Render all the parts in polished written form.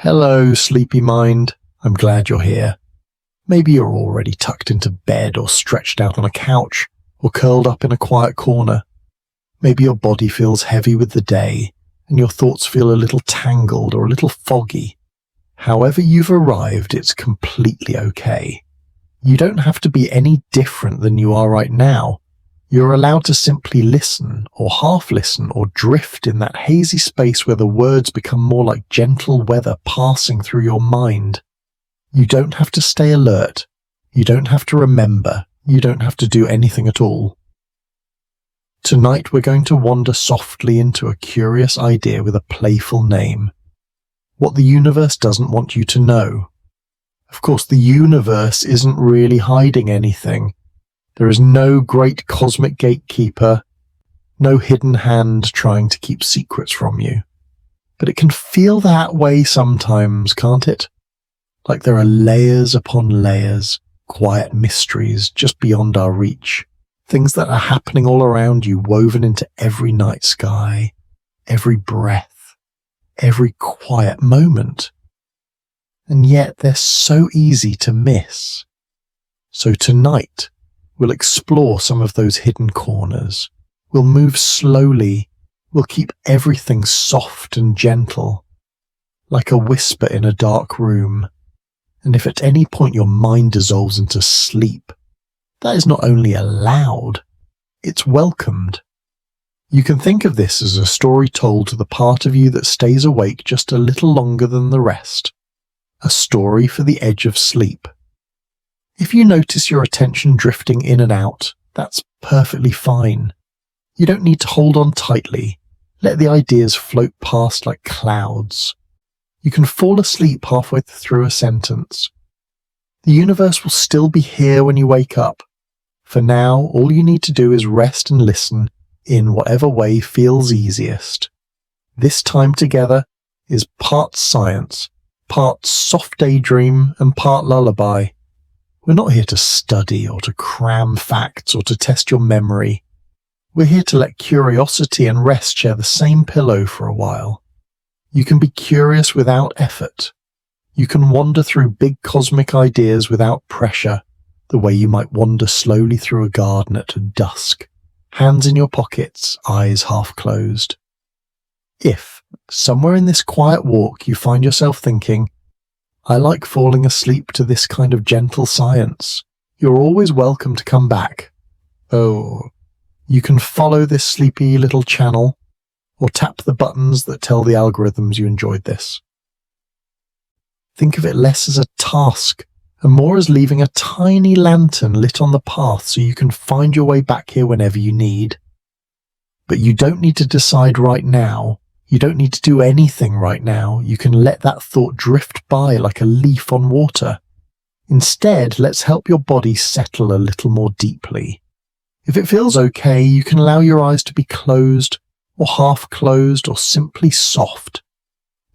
Hello, sleepy mind. I'm glad you're here. Maybe you're already tucked into bed or stretched out on a couch or curled up in a quiet corner. Maybe your body feels heavy with the day and your thoughts feel a little tangled or a little foggy. However you've arrived, it's completely okay. You don't have to be any different than you are right now. You're allowed to simply listen or half listen or drift in that hazy space where the words become more like gentle weather passing through your mind. You don't have to stay alert. You don't have to remember. You don't have to do anything at all. Tonight we're going to wander softly into a curious idea with a playful name. What the universe doesn't want you to know. Of course, the universe isn't really hiding anything. There is no great cosmic gatekeeper, no hidden hand trying to keep secrets from you. But it can feel that way sometimes, can't it? Like there are layers upon layers, quiet mysteries just beyond our reach, things that are happening all around you, woven into every night sky, every breath, every quiet moment. And yet they're so easy to miss. So tonight, we'll explore some of those hidden corners. We'll move slowly. We'll keep everything soft and gentle, like a whisper in a dark room. And if at any point your mind dissolves into sleep, that is not only allowed, it's welcomed. You can think of this as a story told to the part of you that stays awake just a little longer than the rest. A story for the edge of sleep. If you notice your attention drifting in and out, that's perfectly fine. You don't need to hold on tightly. Let the ideas float past like clouds. You can fall asleep halfway through a sentence. The universe will still be here when you wake up. For now, all you need to do is rest and listen in whatever way feels easiest. This time together is part science, part soft daydream, and part lullaby. We're not here to study or to cram facts or to test your memory. We're here to let curiosity and rest share the same pillow for a while. You can be curious without effort. You can wander through big cosmic ideas without pressure, the way you might wander slowly through a garden at dusk, hands in your pockets, eyes half closed. If, somewhere in this quiet walk, you find yourself thinking, I like falling asleep to this kind of gentle science, you're always welcome to come back. Oh, you can follow this sleepy little channel, or tap the buttons that tell the algorithms you enjoyed this. Think of it less as a task, and more as leaving a tiny lantern lit on the path so you can find your way back here whenever you need. But you don't need to decide right now. You don't need to do anything right now. You can let that thought drift by like a leaf on water. Instead, let's help your body settle a little more deeply. If it feels okay, you can allow your eyes to be closed, or half closed, or simply soft.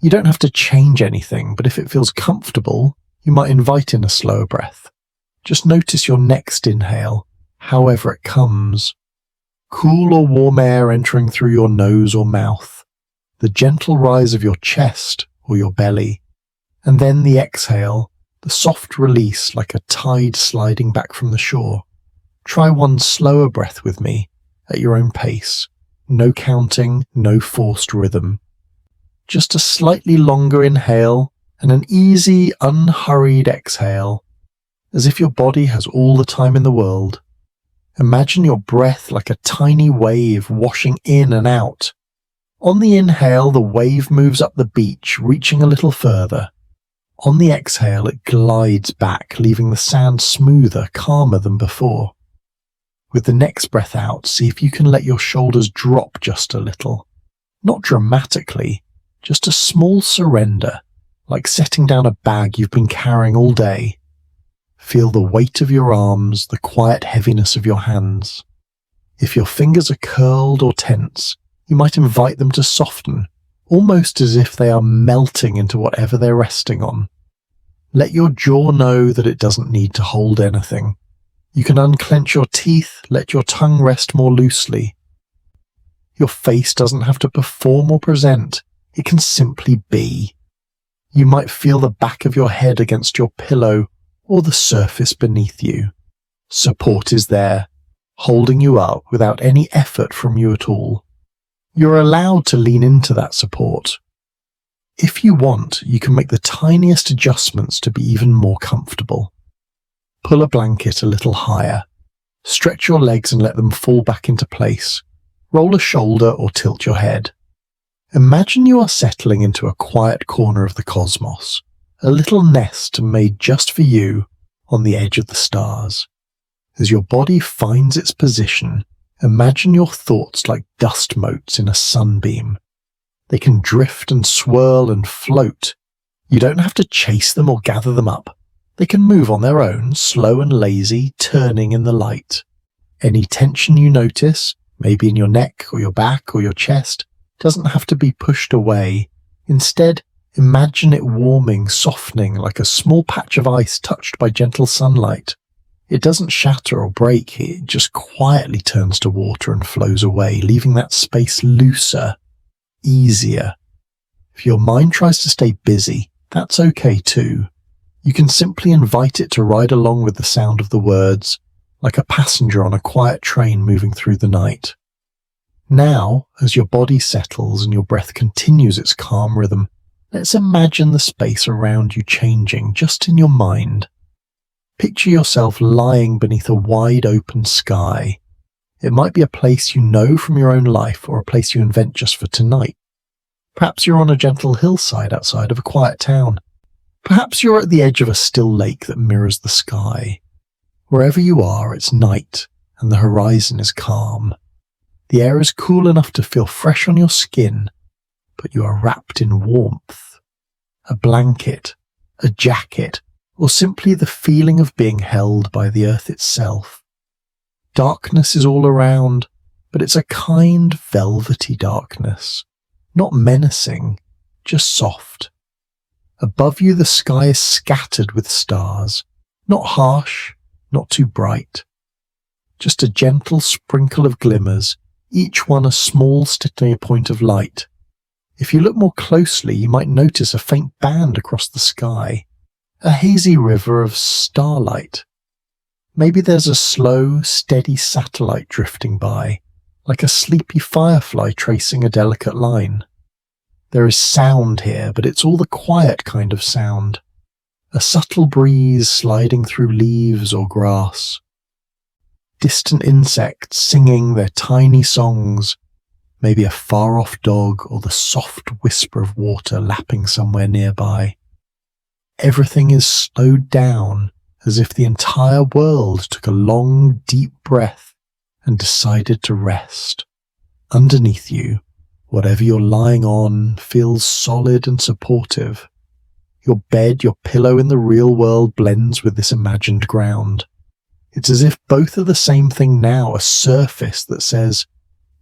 You don't have to change anything, but if it feels comfortable, you might invite in a slower breath. Just notice your next inhale, however it comes. Cool or warm air entering through your nose or mouth. The gentle rise of your chest or your belly, and then the exhale, the soft release like a tide sliding back from the shore. Try one slower breath with me, at your own pace. No counting, no forced rhythm. Just a slightly longer inhale and an easy, unhurried exhale, as if your body has all the time in the world. Imagine your breath like a tiny wave washing in and out. On the inhale, the wave moves up the beach, reaching a little further. On the exhale, it glides back, leaving the sand smoother, calmer than before. With the next breath out, see if you can let your shoulders drop just a little. Not dramatically, just a small surrender, like setting down a bag you've been carrying all day. Feel the weight of your arms, the quiet heaviness of your hands. If your fingers are curled or tense, you might invite them to soften, almost as if they are melting into whatever they're resting on. Let your jaw know that it doesn't need to hold anything. You can unclench your teeth, let your tongue rest more loosely. Your face doesn't have to perform or present, it can simply be. You might feel the back of your head against your pillow or the surface beneath you. Support is there, holding you up without any effort from you at all. You're allowed to lean into that support. If you want, you can make the tiniest adjustments to be even more comfortable. Pull a blanket a little higher. Stretch your legs and let them fall back into place. Roll a shoulder or tilt your head. Imagine you are settling into a quiet corner of the cosmos, a little nest made just for you on the edge of the stars. As your body finds its position, imagine your thoughts like dust motes in a sunbeam. They can drift and swirl and float. You don't have to chase them or gather them up. They can move on their own, slow and lazy, turning in the light. Any tension you notice, maybe in your neck or your back or your chest, doesn't have to be pushed away. Instead, imagine it warming, softening like a small patch of ice touched by gentle sunlight. It doesn't shatter or break, it just quietly turns to water and flows away, leaving that space looser, easier. If your mind tries to stay busy, that's okay too. You can simply invite it to ride along with the sound of the words, like a passenger on a quiet train moving through the night. Now, as your body settles and your breath continues its calm rhythm, let's imagine the space around you changing just in your mind. Picture yourself lying beneath a wide open sky. It might be a place you know from your own life or a place you invent just for tonight. Perhaps you're on a gentle hillside outside of a quiet town. Perhaps you're at the edge of a still lake that mirrors the sky. Wherever you are, it's night and the horizon is calm. The air is cool enough to feel fresh on your skin, but you are wrapped in warmth. A blanket, a jacket, or simply the feeling of being held by the earth itself. Darkness is all around, but it's a kind, velvety darkness. Not menacing, just soft. Above you the sky is scattered with stars, not harsh, not too bright. Just a gentle sprinkle of glimmers, each one a small steady point of light. If you look more closely, you might notice a faint band across the sky, a hazy river of starlight. Maybe there's a slow, steady satellite drifting by, like a sleepy firefly tracing a delicate line. There is sound here, but it's all the quiet kind of sound. A subtle breeze sliding through leaves or grass. Distant insects singing their tiny songs. Maybe a far-off dog or the soft whisper of water lapping somewhere nearby. Everything is slowed down, as if the entire world took a long, deep breath and decided to rest. Underneath you, whatever you're lying on feels solid and supportive. Your bed, your pillow in the real world blends with this imagined ground. It's as if both are the same thing now, a surface that says,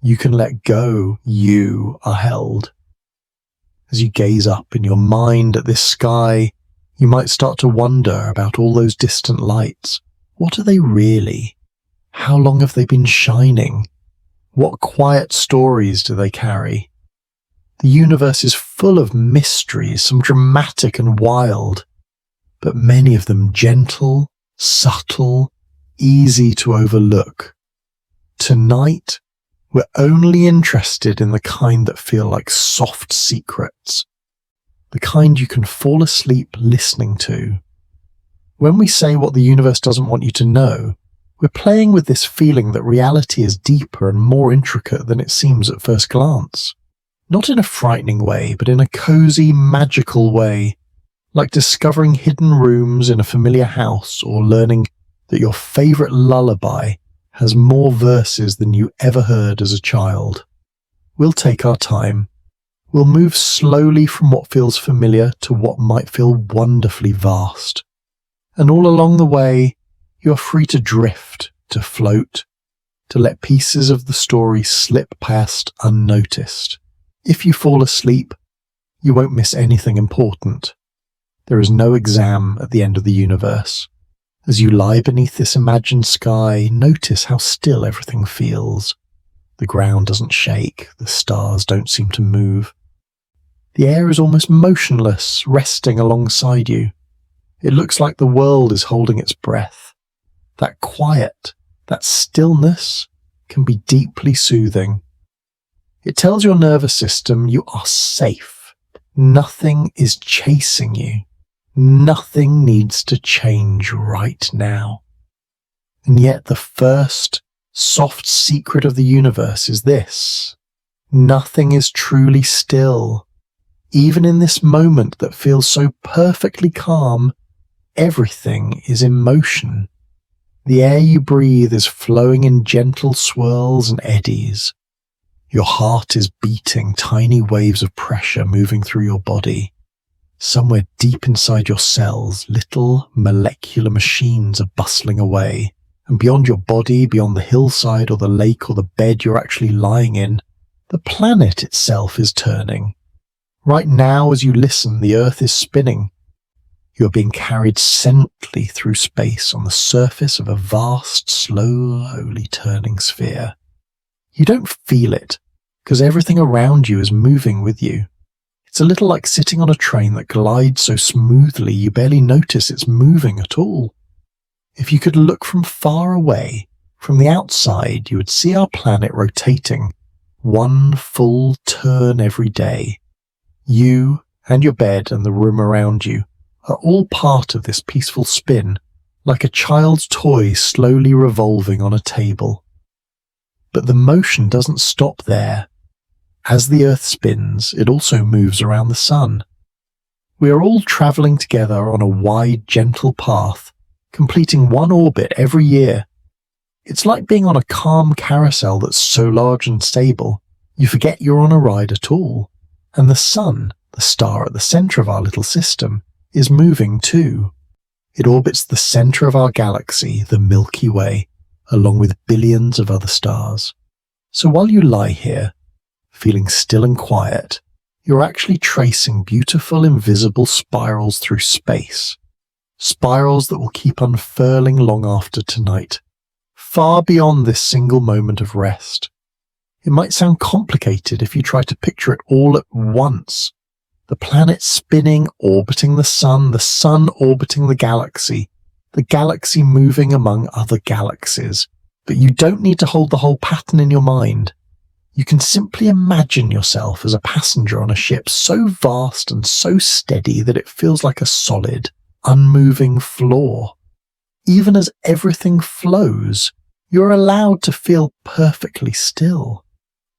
you can let go, you are held. As you gaze up in your mind at this sky, you might start to wonder about all those distant lights. What are they really? How long have they been shining? What quiet stories do they carry? The universe is full of mysteries, some dramatic and wild, but many of them gentle, subtle, easy to overlook. Tonight, we're only interested in the kind that feel like soft secrets, the kind you can fall asleep listening to. When we say what the universe doesn't want you to know, we're playing with this feeling that reality is deeper and more intricate than it seems at first glance. Not in a frightening way, but in a cozy, magical way, like discovering hidden rooms in a familiar house or learning that your favorite lullaby has more verses than you ever heard as a child. We'll take our time. We'll move slowly from what feels familiar to what might feel wonderfully vast. And all along the way, you're free to drift, to float, to let pieces of the story slip past unnoticed. If you fall asleep, you won't miss anything important. There is no exam at the end of the universe. As you lie beneath this imagined sky, notice how still everything feels. The ground doesn't shake, the stars don't seem to move. The air is almost motionless, resting alongside you. It looks like the world is holding its breath. That quiet, that stillness can be deeply soothing. It tells your nervous system you are safe. Nothing is chasing you. Nothing needs to change right now. And yet the first soft secret of the universe is this: nothing is truly still. Even in this moment that feels so perfectly calm, everything is in motion. The air you breathe is flowing in gentle swirls and eddies. Your heart is beating, tiny waves of pressure moving through your body. Somewhere deep inside your cells, little molecular machines are bustling away. And beyond your body, beyond the hillside or the lake or the bed you're actually lying in, the planet itself is turning. Right now, as you listen, the Earth is spinning. You are being carried silently through space on the surface of a vast, slowly turning sphere. You don't feel it, because everything around you is moving with you. It's a little like sitting on a train that glides so smoothly you barely notice it's moving at all. If you could look from far away, from the outside, you would see our planet rotating, one full turn every day. You and your bed and the room around you are all part of this peaceful spin, like a child's toy slowly revolving on a table. But the motion doesn't stop there. As the Earth spins, it also moves around the Sun. We are all travelling together on a wide, gentle path, completing one orbit every year. It's like being on a calm carousel that's so large and stable, you forget you're on a ride at all. And the Sun, the star at the centre of our little system, is moving too. It orbits the centre of our galaxy, the Milky Way, along with billions of other stars. So while you lie here, feeling still and quiet, you're actually tracing beautiful invisible spirals through space. Spirals that will keep unfurling long after tonight, far beyond this single moment of rest. It might sound complicated if you try to picture it all at once. The planet spinning, orbiting the Sun orbiting the galaxy moving among other galaxies. But you don't need to hold the whole pattern in your mind. You can simply imagine yourself as a passenger on a ship so vast and so steady that it feels like a solid, unmoving floor. Even as everything flows, you're allowed to feel perfectly still.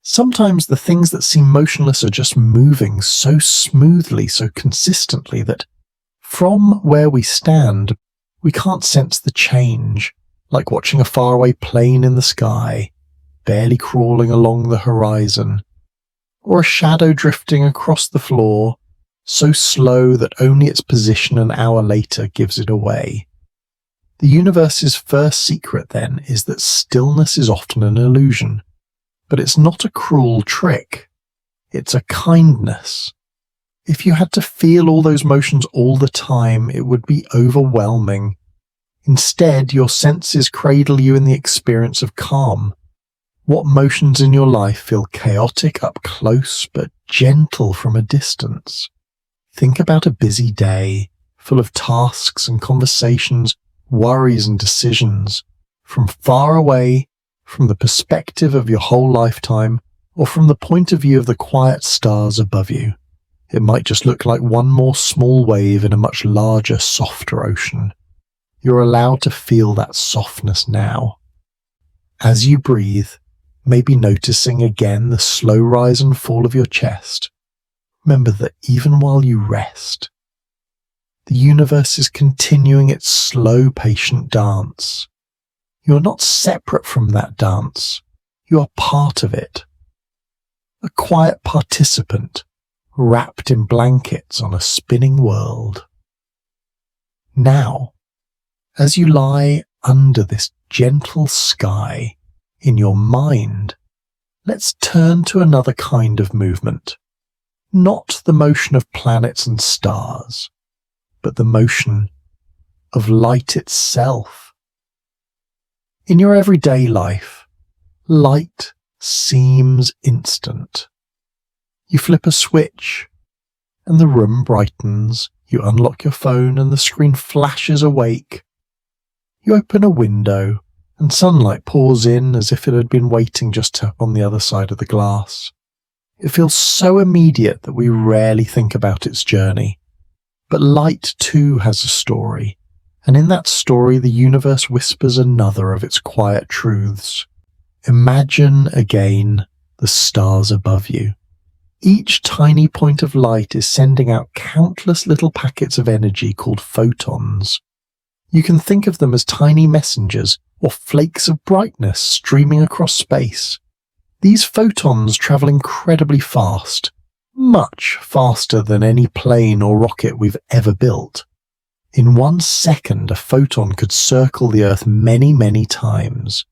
Sometimes the things that seem motionless are just moving so smoothly, so consistently that from where we stand, we can't sense the change, like watching a faraway plane in the sky, barely crawling along the horizon, or a shadow drifting across the floor, so slow that only its position an hour later gives it away. The universe's first secret, then, is that stillness is often an illusion. But it's not a cruel trick. It's a kindness. If you had to feel all those motions all the time, it would be overwhelming. Instead, your senses cradle you in the experience of calm. What motions in your life feel chaotic up close but gentle from a distance? Think about a busy day, full of tasks and conversations, worries and decisions. From far away, from the perspective of your whole lifetime, or from the point of view of the quiet stars above you. It might just look like one more small wave in a much larger, softer ocean. You're allowed to feel that softness now. As you breathe, maybe noticing again the slow rise and fall of your chest. Remember that even while you rest, the universe is continuing its slow, patient dance. You're not separate from that dance. You are part of it. A quiet participant, wrapped in blankets on a spinning world. Now, as you lie under this gentle sky in your mind, let's turn to another kind of movement. Not the motion of planets and stars, but the motion of light itself. In your everyday life, light seems instant. You flip a switch, and the room brightens. You unlock your phone and the screen flashes awake. You open a window and sunlight pours in as if it had been waiting just on the other side of the glass. It feels so immediate that we rarely think about its journey. But light too has a story, and in that story the universe whispers another of its quiet truths. Imagine again the stars above you. Each tiny point of light is sending out countless little packets of energy called photons. You can think of them as tiny messengers or flakes of brightness streaming across space. These photons travel incredibly fast, much faster than any plane or rocket we've ever built. In 1 second, a photon could circle the Earth many, many times.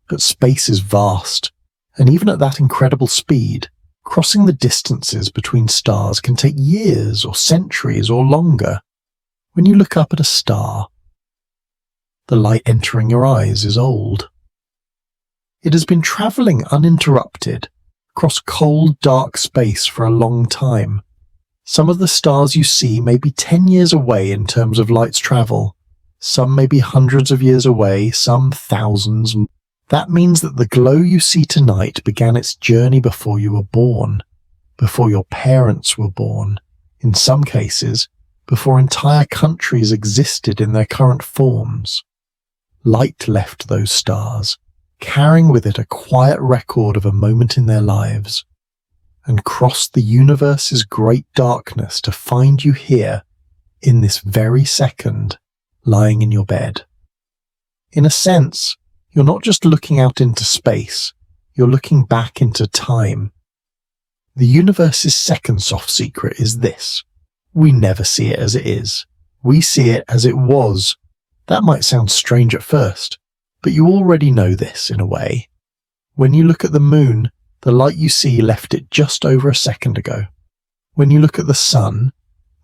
But space is vast, and even at that incredible speed, crossing the distances between stars can take years or centuries or longer. When you look up at a star, the light entering your eyes is old. It has been travelling uninterrupted across cold, dark space for a long time. Some of the stars you see may be 10 years away in terms of light's travel. Some may be hundreds of years away, some thousands. That means that the glow you see tonight began its journey before you were born, before your parents were born, in some cases, before entire countries existed in their current forms. Light left those stars, carrying with it a quiet record of a moment in their lives, and crossed the universe's great darkness to find you here, in this very second, lying in your bed. In a sense, you're not just looking out into space, you're looking back into time. The universe's second soft secret is this: we never see it as it is. We see it as it was. That might sound strange at first, but you already know this in a way. When you look at the moon, the light you see left it just over a second ago. When you look at the sun,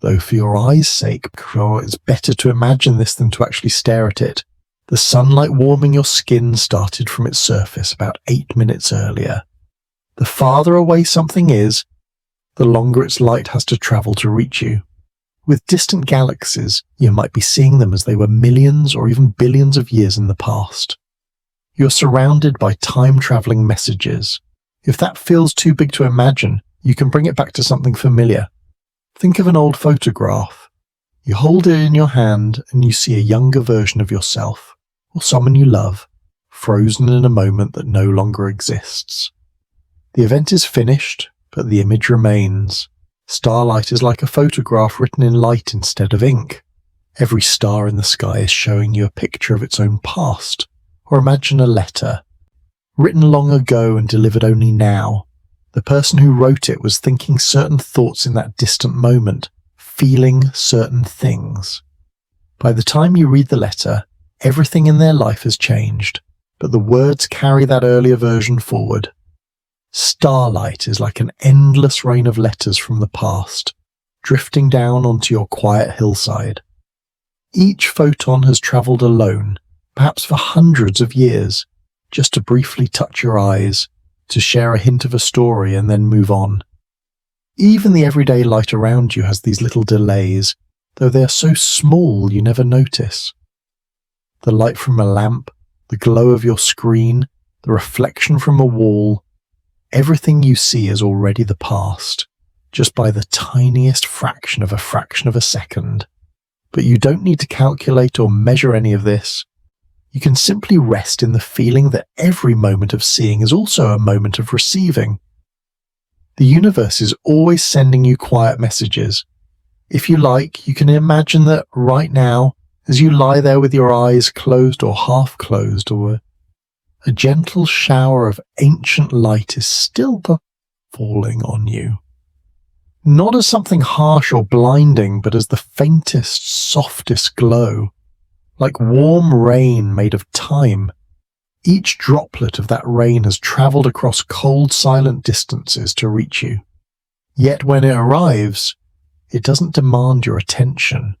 though for your eyes' sake, it's better to imagine this than to actually stare at it, the sunlight warming your skin started from its surface about 8 minutes earlier. The farther away something is, the longer its light has to travel to reach you. With distant galaxies, you might be seeing them as they were millions or even billions of years in the past. You're surrounded by time-traveling messages. If that feels too big to imagine, you can bring it back to something familiar. Think of an old photograph. You hold it in your hand and you see a younger version of yourself, or someone you love, frozen in a moment that no longer exists. The event is finished, but the image remains. Starlight is like a photograph written in light instead of ink. Every star in the sky is showing you a picture of its own past, or imagine a letter, written long ago and delivered only now. The person who wrote it was thinking certain thoughts in that distant moment, feeling certain things. By the time you read the letter, everything in their life has changed, but the words carry that earlier version forward. Starlight is like an endless rain of letters from the past, drifting down onto your quiet hillside. Each photon has travelled alone, perhaps for hundreds of years, just to briefly touch your eyes, to share a hint of a story and then move on. Even the everyday light around you has these little delays, though they are so small you never notice. The light from a lamp, the glow of your screen, the reflection from a wall, everything you see is already the past, just by the tiniest fraction of a second. But you don't need to calculate or measure any of this. You can simply rest in the feeling that every moment of seeing is also a moment of receiving. The universe is always sending you quiet messages. If you like, you can imagine that right now, as you lie there with your eyes closed or half closed, or a gentle shower of ancient light is still falling on you. Not as something harsh or blinding, but as the faintest, softest glow, like warm rain made of time. Each droplet of that rain has travelled across cold, silent distances to reach you. Yet when it arrives, it doesn't demand your attention.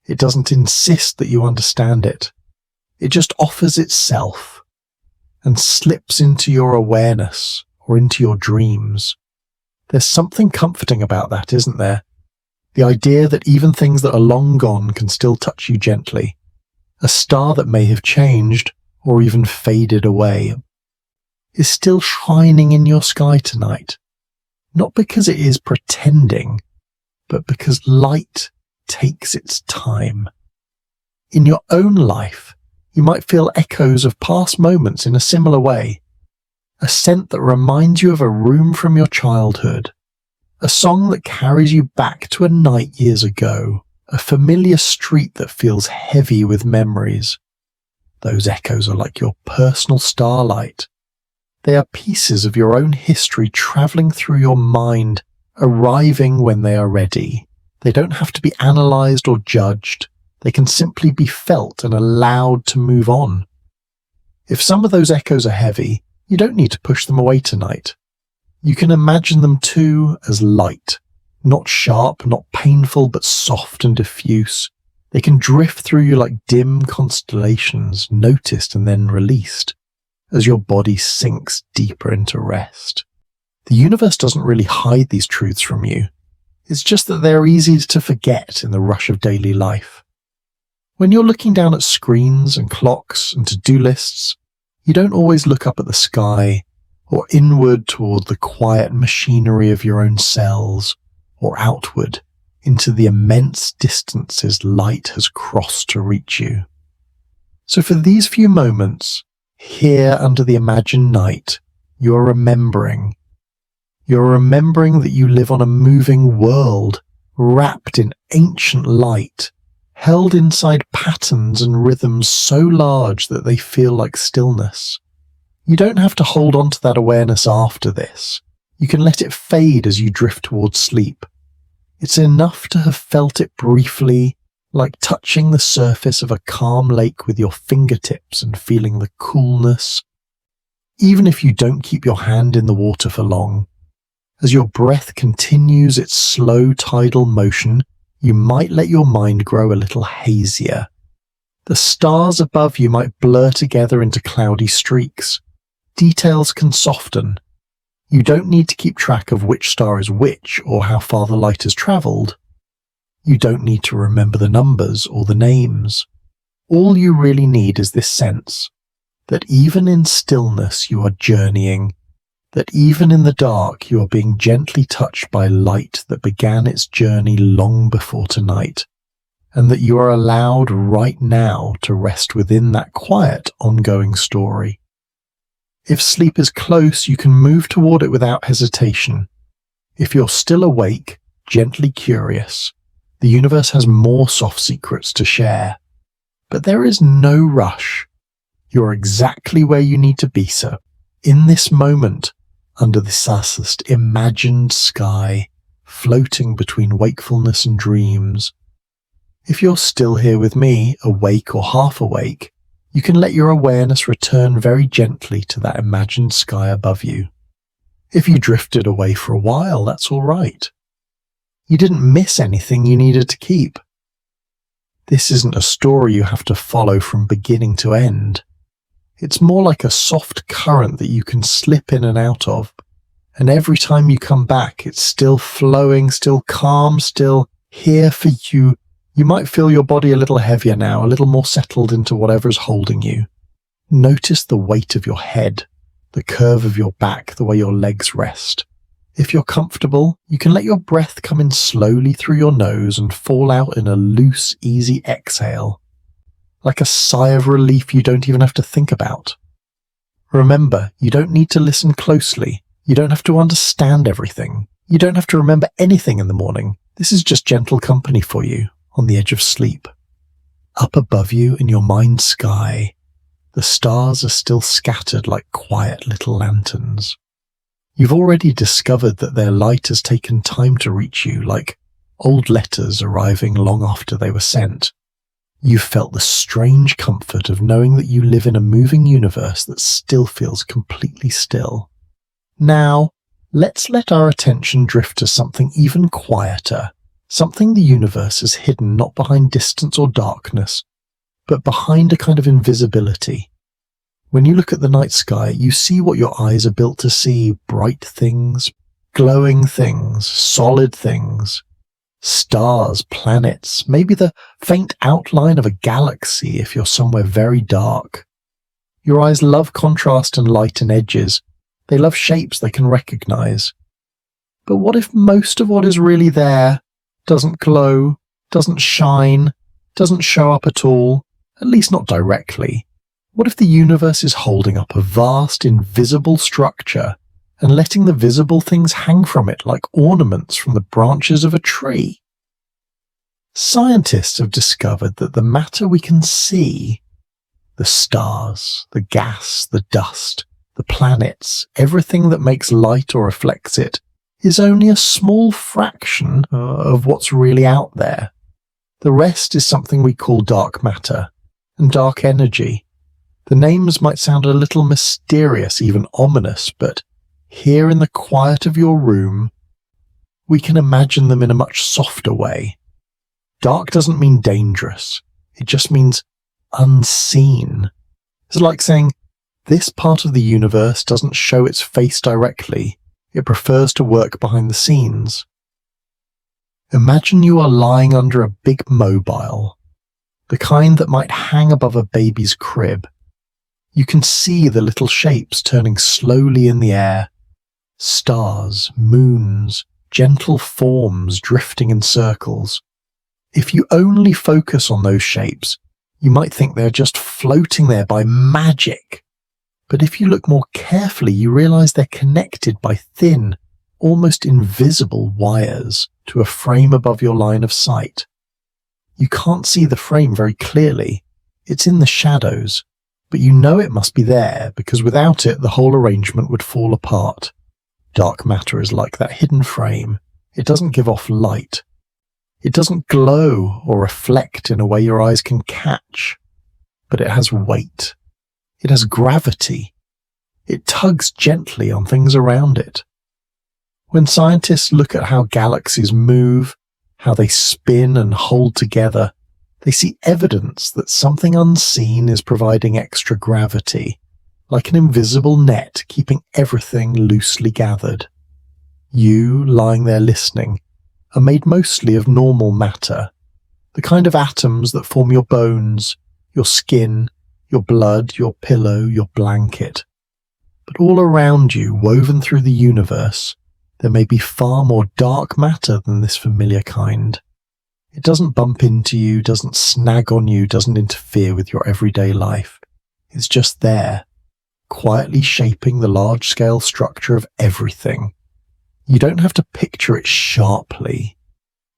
It doesn't insist that you understand it. It just offers itself and slips into your awareness or into your dreams. There's something comforting about that, isn't there? The idea that even things that are long gone can still touch you gently. A star that may have changed, or even faded away, is still shining in your sky tonight. Not because it is pretending, but because light takes its time. In your own life, you might feel echoes of past moments in a similar way. A scent that reminds you of a room from your childhood. A song that carries you back to a night years ago. A familiar street that feels heavy with memories. Those echoes are like your personal starlight. They are pieces of your own history travelling through your mind, arriving when they are ready. They don't have to be analysed or judged. They can simply be felt and allowed to move on. If some of those echoes are heavy, you don't need to push them away tonight. You can imagine them too as light, not sharp, not painful, but soft and diffuse. They can drift through you like dim constellations, noticed and then released, as your body sinks deeper into rest. The universe doesn't really hide these truths from you. It's just that they're easy to forget in the rush of daily life. When you're looking down at screens and clocks and to-do lists, you don't always look up at the sky or inward toward the quiet machinery of your own cells or outward into the immense distances light has crossed to reach you. So for these few moments, here under the imagined night, you are remembering. You're remembering that you live on a moving world, wrapped in ancient light, held inside patterns and rhythms so large that they feel like stillness. You don't have to hold on to that awareness after this. You can let it fade as you drift towards sleep. It's enough to have felt it briefly, like touching the surface of a calm lake with your fingertips and feeling the coolness. Even if you don't keep your hand in the water for long, as your breath continues its slow tidal motion, you might let your mind grow a little hazier. The stars above you might blur together into cloudy streaks. Details can soften. You don't need to keep track of which star is which or how far the light has travelled. You don't need to remember the numbers or the names. All you really need is this sense that even in stillness you are journeying, that even in the dark you are being gently touched by light that began its journey long before tonight, and that you are allowed right now to rest within that quiet, ongoing story. If sleep is close, you can move toward it without hesitation. If you're still awake, gently curious, the universe has more soft secrets to share. But there is no rush. You're exactly where you need to be, sir, in this moment, under the vast imagined sky, floating between wakefulness and dreams. If you're still here with me, awake or half awake, you can let your awareness return very gently to that imagined sky above you. If you drifted away for a while, that's all right. You didn't miss anything you needed to keep. This isn't a story you have to follow from beginning to end. It's more like a soft current that you can slip in and out of, and every time you come back, it's still flowing, still calm, still here for you. You might feel your body a little heavier now, a little more settled into whatever is holding you. Notice the weight of your head, the curve of your back, the way your legs rest. If you're comfortable, you can let your breath come in slowly through your nose and fall out in a loose, easy exhale, like a sigh of relief you don't even have to think about. Remember, you don't need to listen closely. You don't have to understand everything. You don't have to remember anything in the morning. This is just gentle company for you on the edge of sleep. Up above you in your mind's sky, the stars are still scattered like quiet little lanterns. You've already discovered that their light has taken time to reach you, like old letters arriving long after they were sent. You've felt the strange comfort of knowing that you live in a moving universe that still feels completely still. Now, let's let our attention drift to something even quieter, something the universe has hidden not behind distance or darkness, but behind a kind of invisibility. When you look at the night sky, you see what your eyes are built to see: bright things, glowing things, solid things. Stars, planets, maybe the faint outline of a galaxy if you're somewhere very dark. Your eyes love contrast and light and edges. They love shapes they can recognize. But what if most of what is really there doesn't glow, doesn't shine, doesn't show up at all, at least not directly? What if the universe is holding up a vast, invisible structure and letting the visible things hang from it like ornaments from the branches of a tree? Scientists have discovered that the matter we can see, the stars, the gas, the dust, the planets, everything that makes light or reflects it, is only a small fraction of what's really out there. The rest is something we call dark matter and dark energy. The names might sound a little mysterious, even ominous, but here in the quiet of your room, we can imagine them in a much softer way. Dark doesn't mean dangerous. It just means unseen. It's like saying, this part of the universe doesn't show its face directly. It prefers to work behind the scenes. Imagine you are lying under a big mobile, the kind that might hang above a baby's crib. You can see the little shapes turning slowly in the air. Stars, moons, gentle forms drifting in circles. If you only focus on those shapes, you might think they're just floating there by magic. But if you look more carefully, you realize they're connected by thin, almost invisible wires to a frame above your line of sight. You can't see the frame very clearly. It's in the shadows, but you know it must be there because without it, the whole arrangement would fall apart. Dark matter is like that hidden frame. It doesn't give off light. It doesn't glow or reflect in a way your eyes can catch, but it has weight. It has gravity. It tugs gently on things around it. When scientists look at how galaxies move, how they spin and hold together, they see evidence that something unseen is providing extra gravity, like an invisible net keeping everything loosely gathered. You, lying there listening, are made mostly of normal matter, the kind of atoms that form your bones, your skin, your blood, your pillow, your blanket. But all around you, woven through the universe, there may be far more dark matter than this familiar kind. It doesn't bump into you, doesn't snag on you, doesn't interfere with your everyday life. It's just there, quietly shaping the large-scale structure of everything. You don't have to picture it sharply.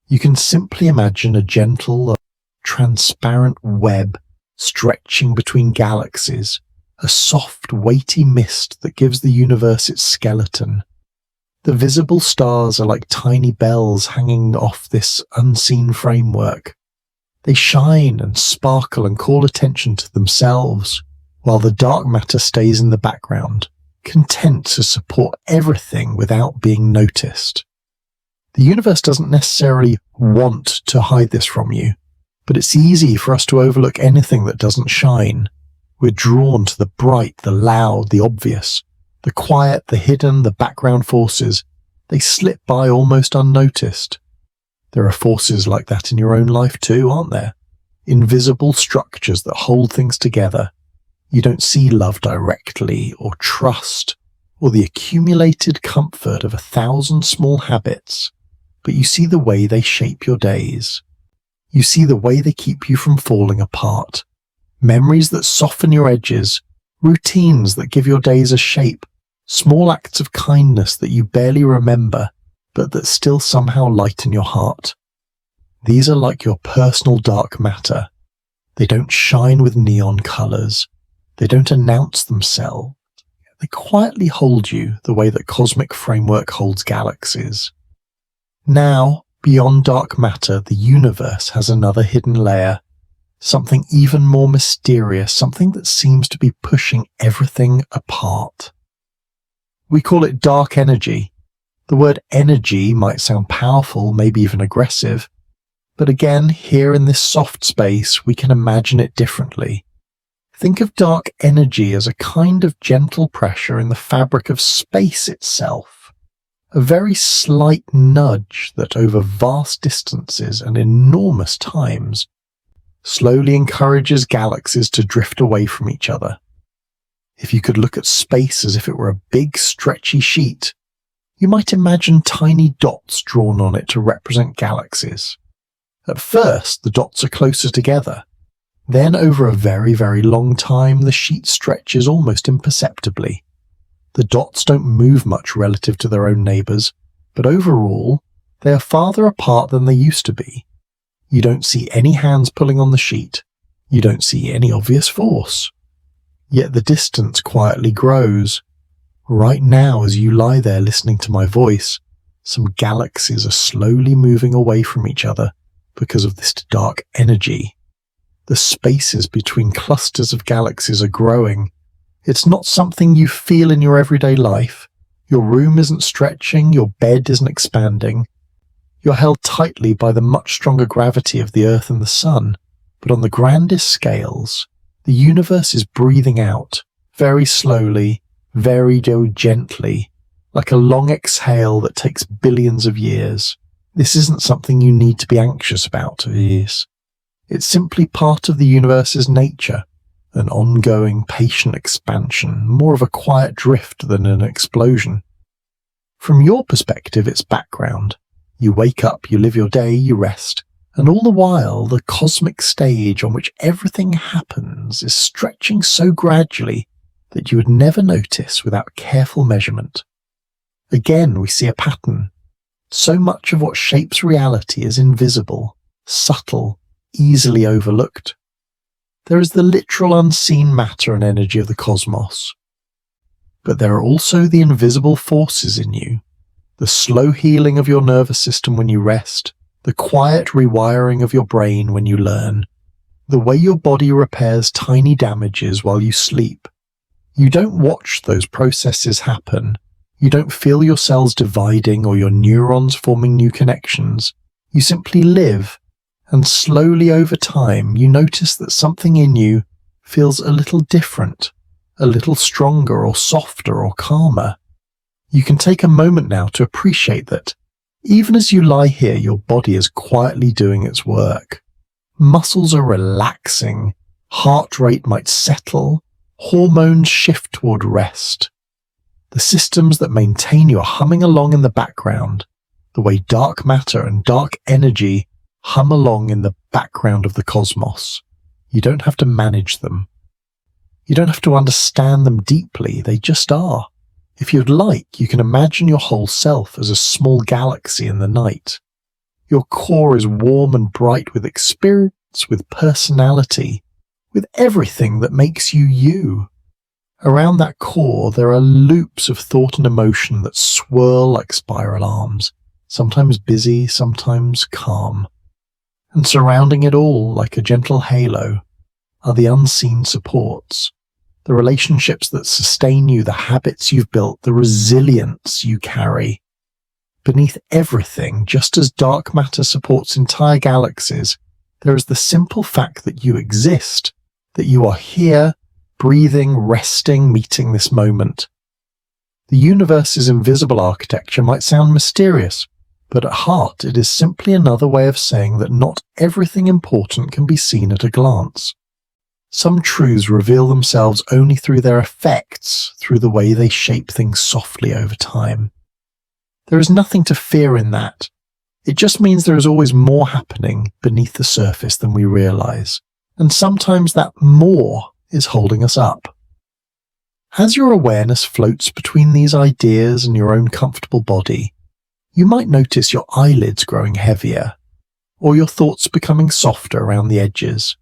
You can simply imagine a gentle, transparent web stretching between galaxies, a soft, weighty mist that gives the universe its skeleton. The visible stars are like tiny bells hanging off this unseen framework. They shine and sparkle and call attention to themselves, while the dark matter stays in the background, content to support everything without being noticed. The universe doesn't necessarily want to hide this from you, but it's easy for us to overlook anything that doesn't shine. We're drawn to the bright, the loud, the obvious, the quiet, the hidden, the background forces. They slip by almost unnoticed. There are forces like that in your own life too, aren't there? Invisible structures that hold things together. You don't see love directly, or trust, or the accumulated comfort of 1,000 small habits, but you see the way they shape your days. You see the way they keep you from falling apart. Memories that soften your edges, routines that give your days a shape, small acts of kindness that you barely remember, but that still somehow lighten your heart. These are like your personal dark matter. They don't shine with neon colours. They don't announce themselves. They quietly hold you the way that cosmic framework holds galaxies. Now, beyond dark matter, the universe has another hidden layer. Something even more mysterious, something that seems to be pushing everything apart. We call it dark energy. The word energy might sound powerful, maybe even aggressive, but again, here in this soft space, we can imagine it differently. Think of dark energy as a kind of gentle pressure in the fabric of space itself, a very slight nudge that over vast distances and enormous times slowly encourages galaxies to drift away from each other. If you could look at space as if it were a big stretchy sheet, you might imagine tiny dots drawn on it to represent galaxies. At first, the dots are closer together. Then, over a very, very long time, the sheet stretches almost imperceptibly. The dots don't move much relative to their own neighbours, but overall, they are farther apart than they used to be. You don't see any hands pulling on the sheet. You don't see any obvious force. Yet the distance quietly grows. Right now, as you lie there listening to my voice, some galaxies are slowly moving away from each other because of this dark energy. The spaces between clusters of galaxies are growing. It's not something you feel in your everyday life. Your room isn't stretching, your bed isn't expanding. You're held tightly by the much stronger gravity of the Earth and the Sun, but on the grandest scales, the universe is breathing out, very slowly, very gently, like a long exhale that takes billions of years. This isn't something you need to be anxious about, it is. It's simply part of the universe's nature, an ongoing, patient expansion, more of a quiet drift than an explosion. From your perspective, it's background. You wake up, you live your day, you rest, and all the while the cosmic stage on which everything happens is stretching so gradually that you would never notice without careful measurement. Again, we see a pattern. So much of what shapes reality is invisible, subtle, easily overlooked. There is the literal unseen matter and energy of the cosmos. But there are also the invisible forces in you, the slow healing of your nervous system when you rest, the quiet rewiring of your brain when you learn, the way your body repairs tiny damages while you sleep. You don't watch those processes happen. You don't feel your cells dividing or your neurons forming new connections. You simply live, and slowly over time you notice that something in you feels a little different, a little stronger or softer or calmer. You can take a moment now to appreciate that, even as you lie here, your body is quietly doing its work. Muscles are relaxing, heart rate might settle, hormones shift toward rest. The systems that maintain you are humming along in the background, the way dark matter and dark energy hum along in the background of the cosmos. You don't have to manage them. You don't have to understand them deeply, they just are. If you'd like, you can imagine your whole self as a small galaxy in the night. Your core is warm and bright with experience, with personality, with everything that makes you you. Around that core, there are loops of thought and emotion that swirl like spiral arms, sometimes busy, sometimes calm. And surrounding it all, like a gentle halo, are the unseen supports, the relationships that sustain you, the habits you've built, the resilience you carry. Beneath everything, just as dark matter supports entire galaxies, there is the simple fact that you exist, that you are here, breathing, resting, meeting this moment. The universe's invisible architecture might sound mysterious, but at heart it is simply another way of saying that not everything important can be seen at a glance. Some truths reveal themselves only through their effects, through the way they shape things softly over time. There is nothing to fear in that. It just means there is always more happening beneath the surface than we realize, and sometimes that more is holding us up. As your awareness floats between these ideas and your own comfortable body, you might notice your eyelids growing heavier, or your thoughts becoming softer around the edges.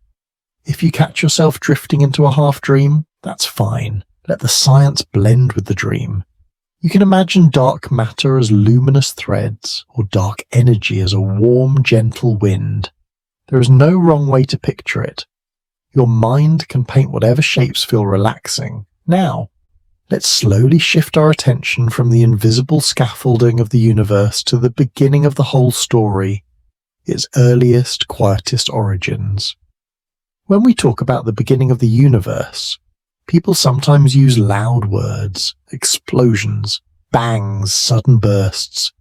If you catch yourself drifting into a half-dream, that's fine. Let the science blend with the dream. You can imagine dark matter as luminous threads, or dark energy as a warm, gentle wind. There is no wrong way to picture it. Your mind can paint whatever shapes feel relaxing. Now, let's slowly shift our attention from the invisible scaffolding of the universe to the beginning of the whole story, its earliest, quietest origins. When we talk about the beginning of the universe, people sometimes use loud words, explosions, bangs, sudden bursts.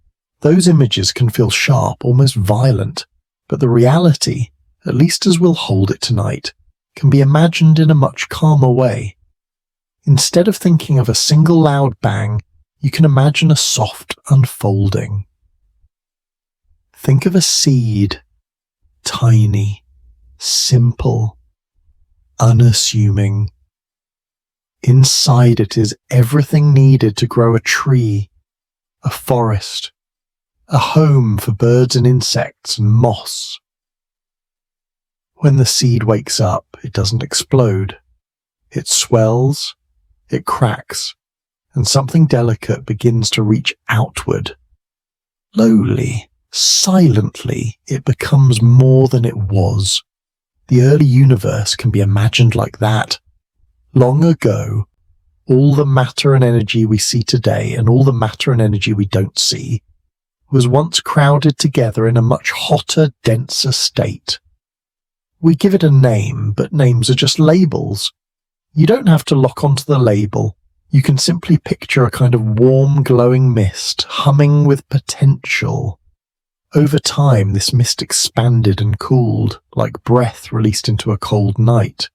Those images can feel sharp, almost violent, but the reality, at least as we'll hold it tonight, can be imagined in a much calmer way. Instead of thinking of a single loud bang, you can imagine a soft unfolding. Think of a seed, tiny, simple, unassuming. Inside it is everything needed to grow a tree, a forest, a home for birds and insects and moss. When the seed wakes up, it doesn't explode. It swells, it cracks, and something delicate begins to reach outward. Slowly, silently, it becomes more than it was. The early universe can be imagined like that. Long ago, all the matter and energy we see today and all the matter and energy we don't see was once crowded together in a much hotter, denser state. We give it a name, but names are just labels. You don't have to lock onto the label. You can simply picture a kind of warm, glowing mist humming with potential. Over time, this mist expanded and cooled, like breath released into a cold night.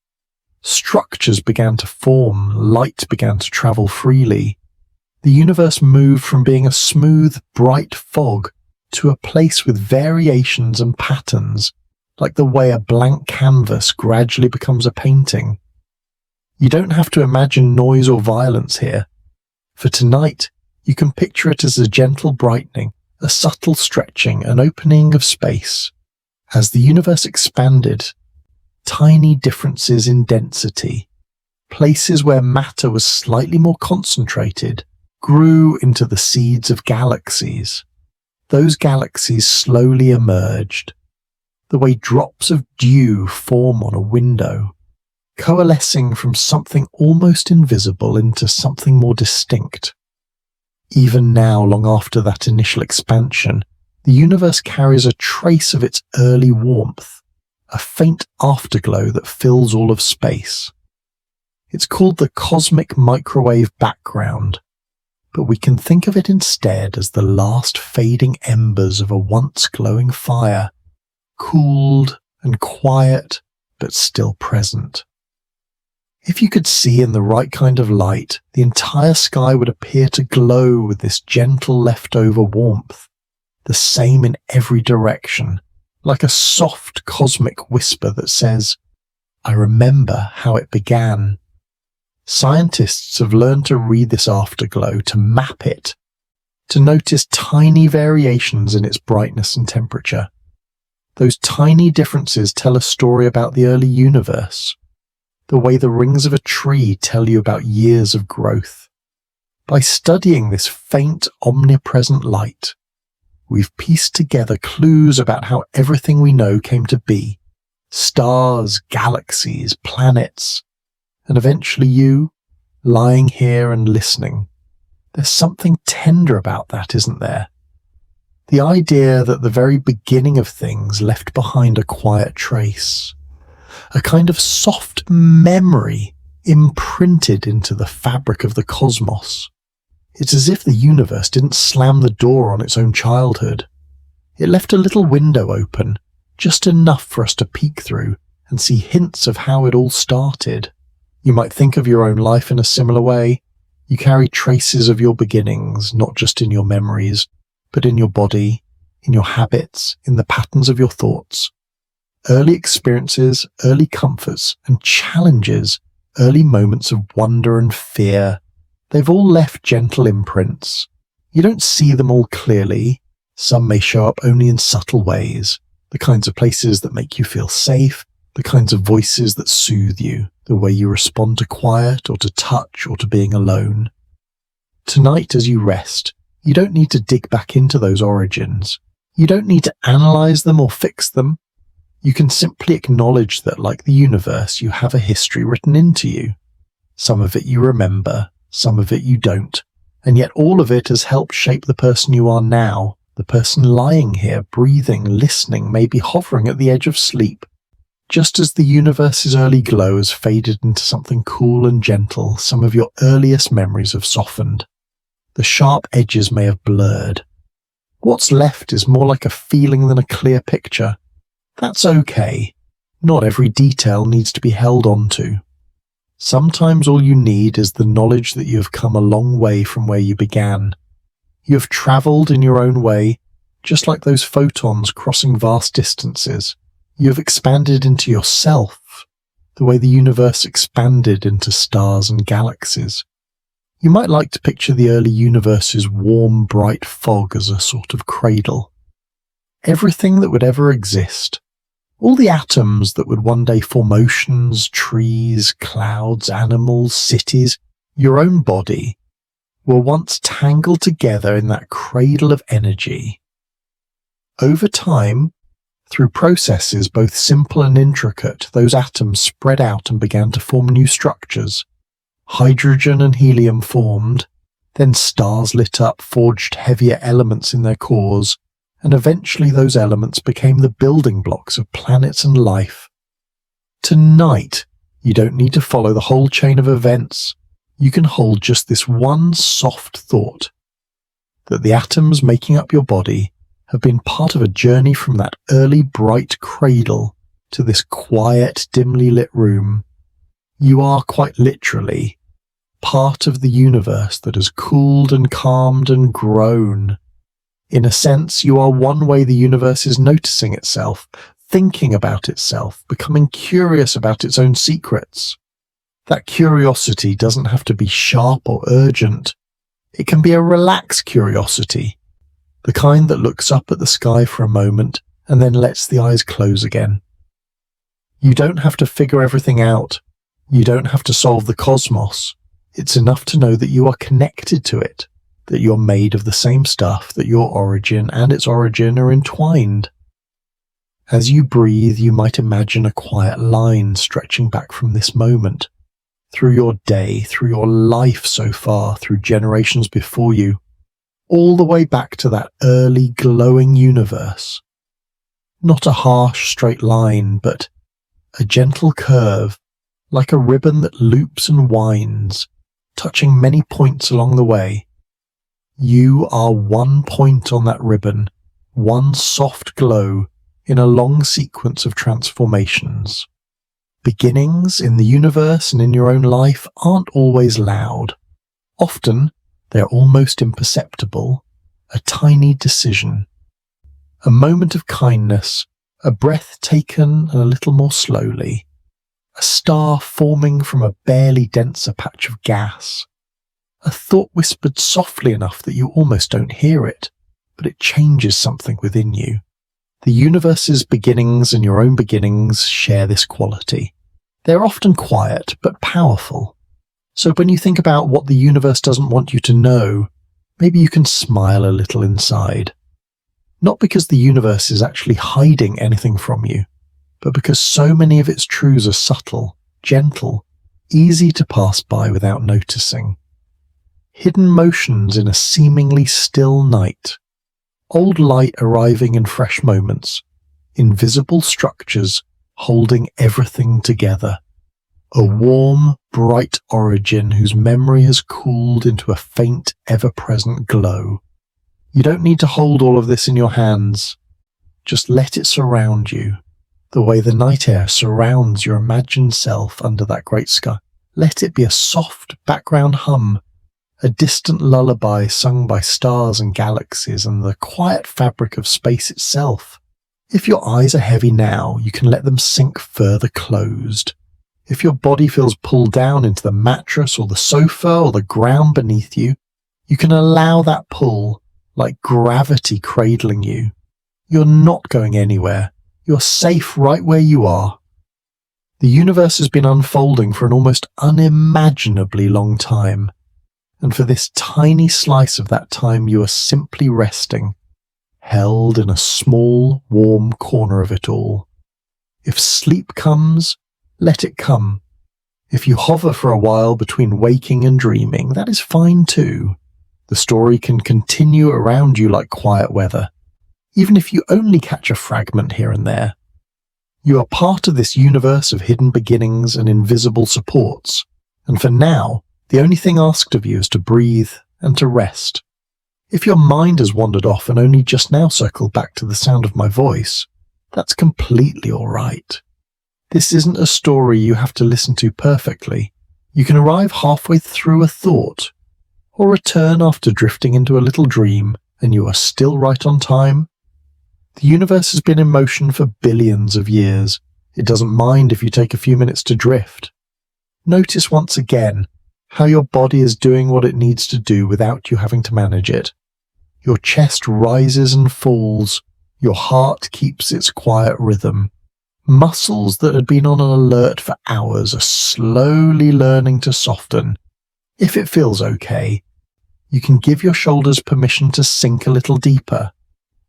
Structures began to form, light began to travel freely. The universe moved from being a smooth, bright fog to a place with variations and patterns, like the way a blank canvas gradually becomes a painting. You don't have to imagine noise or violence here. For tonight, you can picture it as a gentle brightening, a subtle stretching, an opening of space. As the universe expanded, tiny differences in density, places where matter was slightly more concentrated, grew into the seeds of galaxies. Those galaxies slowly emerged, the way drops of dew form on a window, coalescing from something almost invisible into something more distinct. Even now, long after that initial expansion, the universe carries a trace of its early warmth, a faint afterglow that fills all of space. It's called the cosmic microwave background, but we can think of it instead as the last fading embers of a once glowing fire, cooled and quiet, but still present. If you could see in the right kind of light, the entire sky would appear to glow with this gentle leftover warmth, the same in every direction, like a soft cosmic whisper that says, "I remember how it began." Scientists have learned to read this afterglow, to map it, to notice tiny variations in its brightness and temperature. Those tiny differences tell a story about the early universe, the way the rings of a tree tell you about years of growth. By studying this faint, omnipresent light, we've pieced together clues about how everything we know came to be. Stars, galaxies, planets, and eventually you, lying here and listening. There's something tender about that, isn't there? The idea that the very beginning of things left behind a quiet trace, a kind of soft memory imprinted into the fabric of the cosmos. It's as if the universe didn't slam the door on its own childhood. It left a little window open, just enough for us to peek through and see hints of how it all started. You might think of your own life in a similar way. You carry traces of your beginnings, not just in your memories, but in your body, in your habits, in the patterns of your thoughts. Early experiences, early comforts and challenges, early moments of wonder and fear, they've all left gentle imprints. You don't see them all clearly. Some may show up only in subtle ways, the kinds of places that make you feel safe, the kinds of voices that soothe you, the way you respond to quiet or to touch or to being alone. Tonight, as you rest, you don't need to dig back into those origins. You don't need to analyze them or fix them. You can simply acknowledge that, like the universe, you have a history written into you. Some of it you remember, some of it you don't, and yet all of it has helped shape the person you are now, the person lying here, breathing, listening, maybe hovering at the edge of sleep. Just as the universe's early glow has faded into something cool and gentle, some of your earliest memories have softened. The sharp edges may have blurred. What's left is more like a feeling than a clear picture. That's okay. Not every detail needs to be held on to. Sometimes all you need is the knowledge that you have come a long way from where you began. You have travelled in your own way, just like those photons crossing vast distances. You have expanded into yourself, the way the universe expanded into stars and galaxies. You might like to picture the early universe's warm, bright fog as a sort of cradle. Everything that would ever exist, all the atoms that would one day form oceans, trees, clouds, animals, cities, your own body, were once tangled together in that cradle of energy. Over time, through processes both simple and intricate, those atoms spread out and began to form new structures. Hydrogen and helium formed, then stars lit up, forged heavier elements in their cores, and eventually those elements became the building blocks of planets and life. Tonight, you don't need to follow the whole chain of events. You can hold just this one soft thought, that the atoms making up your body have been part of a journey from that early bright cradle to this quiet, dimly lit room. You are quite literally part of the universe that has cooled and calmed and grown. In a sense, you are one way the universe is noticing itself, thinking about itself, becoming curious about its own secrets. That curiosity doesn't have to be sharp or urgent. It can be a relaxed curiosity, the kind that looks up at the sky for a moment and then lets the eyes close again. You don't have to figure everything out. You don't have to solve the cosmos. It's enough to know that you are connected to it, that you're made of the same stuff, that your origin and its origin are entwined. As you breathe, you might imagine a quiet line stretching back from this moment, through your day, through your life so far, through generations before you, all the way back to that early glowing universe. Not a harsh straight line, but a gentle curve, like a ribbon that loops and winds, touching many points along the way. You are one point on that ribbon, one soft glow in a long sequence of transformations. Beginnings in the universe and in your own life aren't always loud. Often, they're almost imperceptible, a tiny decision. A moment of kindness, a breath taken and a little more slowly, a star forming from a barely denser patch of gas, a thought whispered softly enough that you almost don't hear it, but it changes something within you. The universe's beginnings and your own beginnings share this quality. They're often quiet, but powerful. So when you think about what the universe doesn't want you to know, maybe you can smile a little inside. Not because the universe is actually hiding anything from you, but because so many of its truths are subtle, gentle, easy to pass by without noticing. Hidden motions in a seemingly still night. Old light arriving in fresh moments. Invisible structures holding everything together. A warm, bright origin whose memory has cooled into a faint, ever-present glow. You don't need to hold all of this in your hands. Just let it surround you, the way the night air surrounds your imagined self under that great sky. Let it be a soft background hum, a distant lullaby sung by stars and galaxies and the quiet fabric of space itself. If your eyes are heavy now, you can let them sink further closed. If your body feels pulled down into the mattress or the sofa or the ground beneath you, you can allow that pull, like gravity cradling you. You're not going anywhere. You're safe right where you are. The universe has been unfolding for an almost unimaginably long time. And for this tiny slice of that time, you are simply resting, held in a small, warm corner of it all. If sleep comes, let it come. If you hover for a while between waking and dreaming, that is fine too. The story can continue around you like quiet weather, even if you only catch a fragment here and there. You are part of this universe of hidden beginnings and invisible supports, and for now, the only thing asked of you is to breathe and to rest. If your mind has wandered off and only just now circled back to the sound of my voice, that's completely all right. This isn't a story you have to listen to perfectly. You can arrive halfway through a thought, or return after drifting into a little dream, and you are still right on time. The universe has been in motion for billions of years. It doesn't mind if you take a few minutes to drift. Notice once again how your body is doing what it needs to do without you having to manage it. Your chest rises and falls. Your heart keeps its quiet rhythm. Muscles that had been on an alert for hours are slowly learning to soften. If it feels okay, you can give your shoulders permission to sink a little deeper.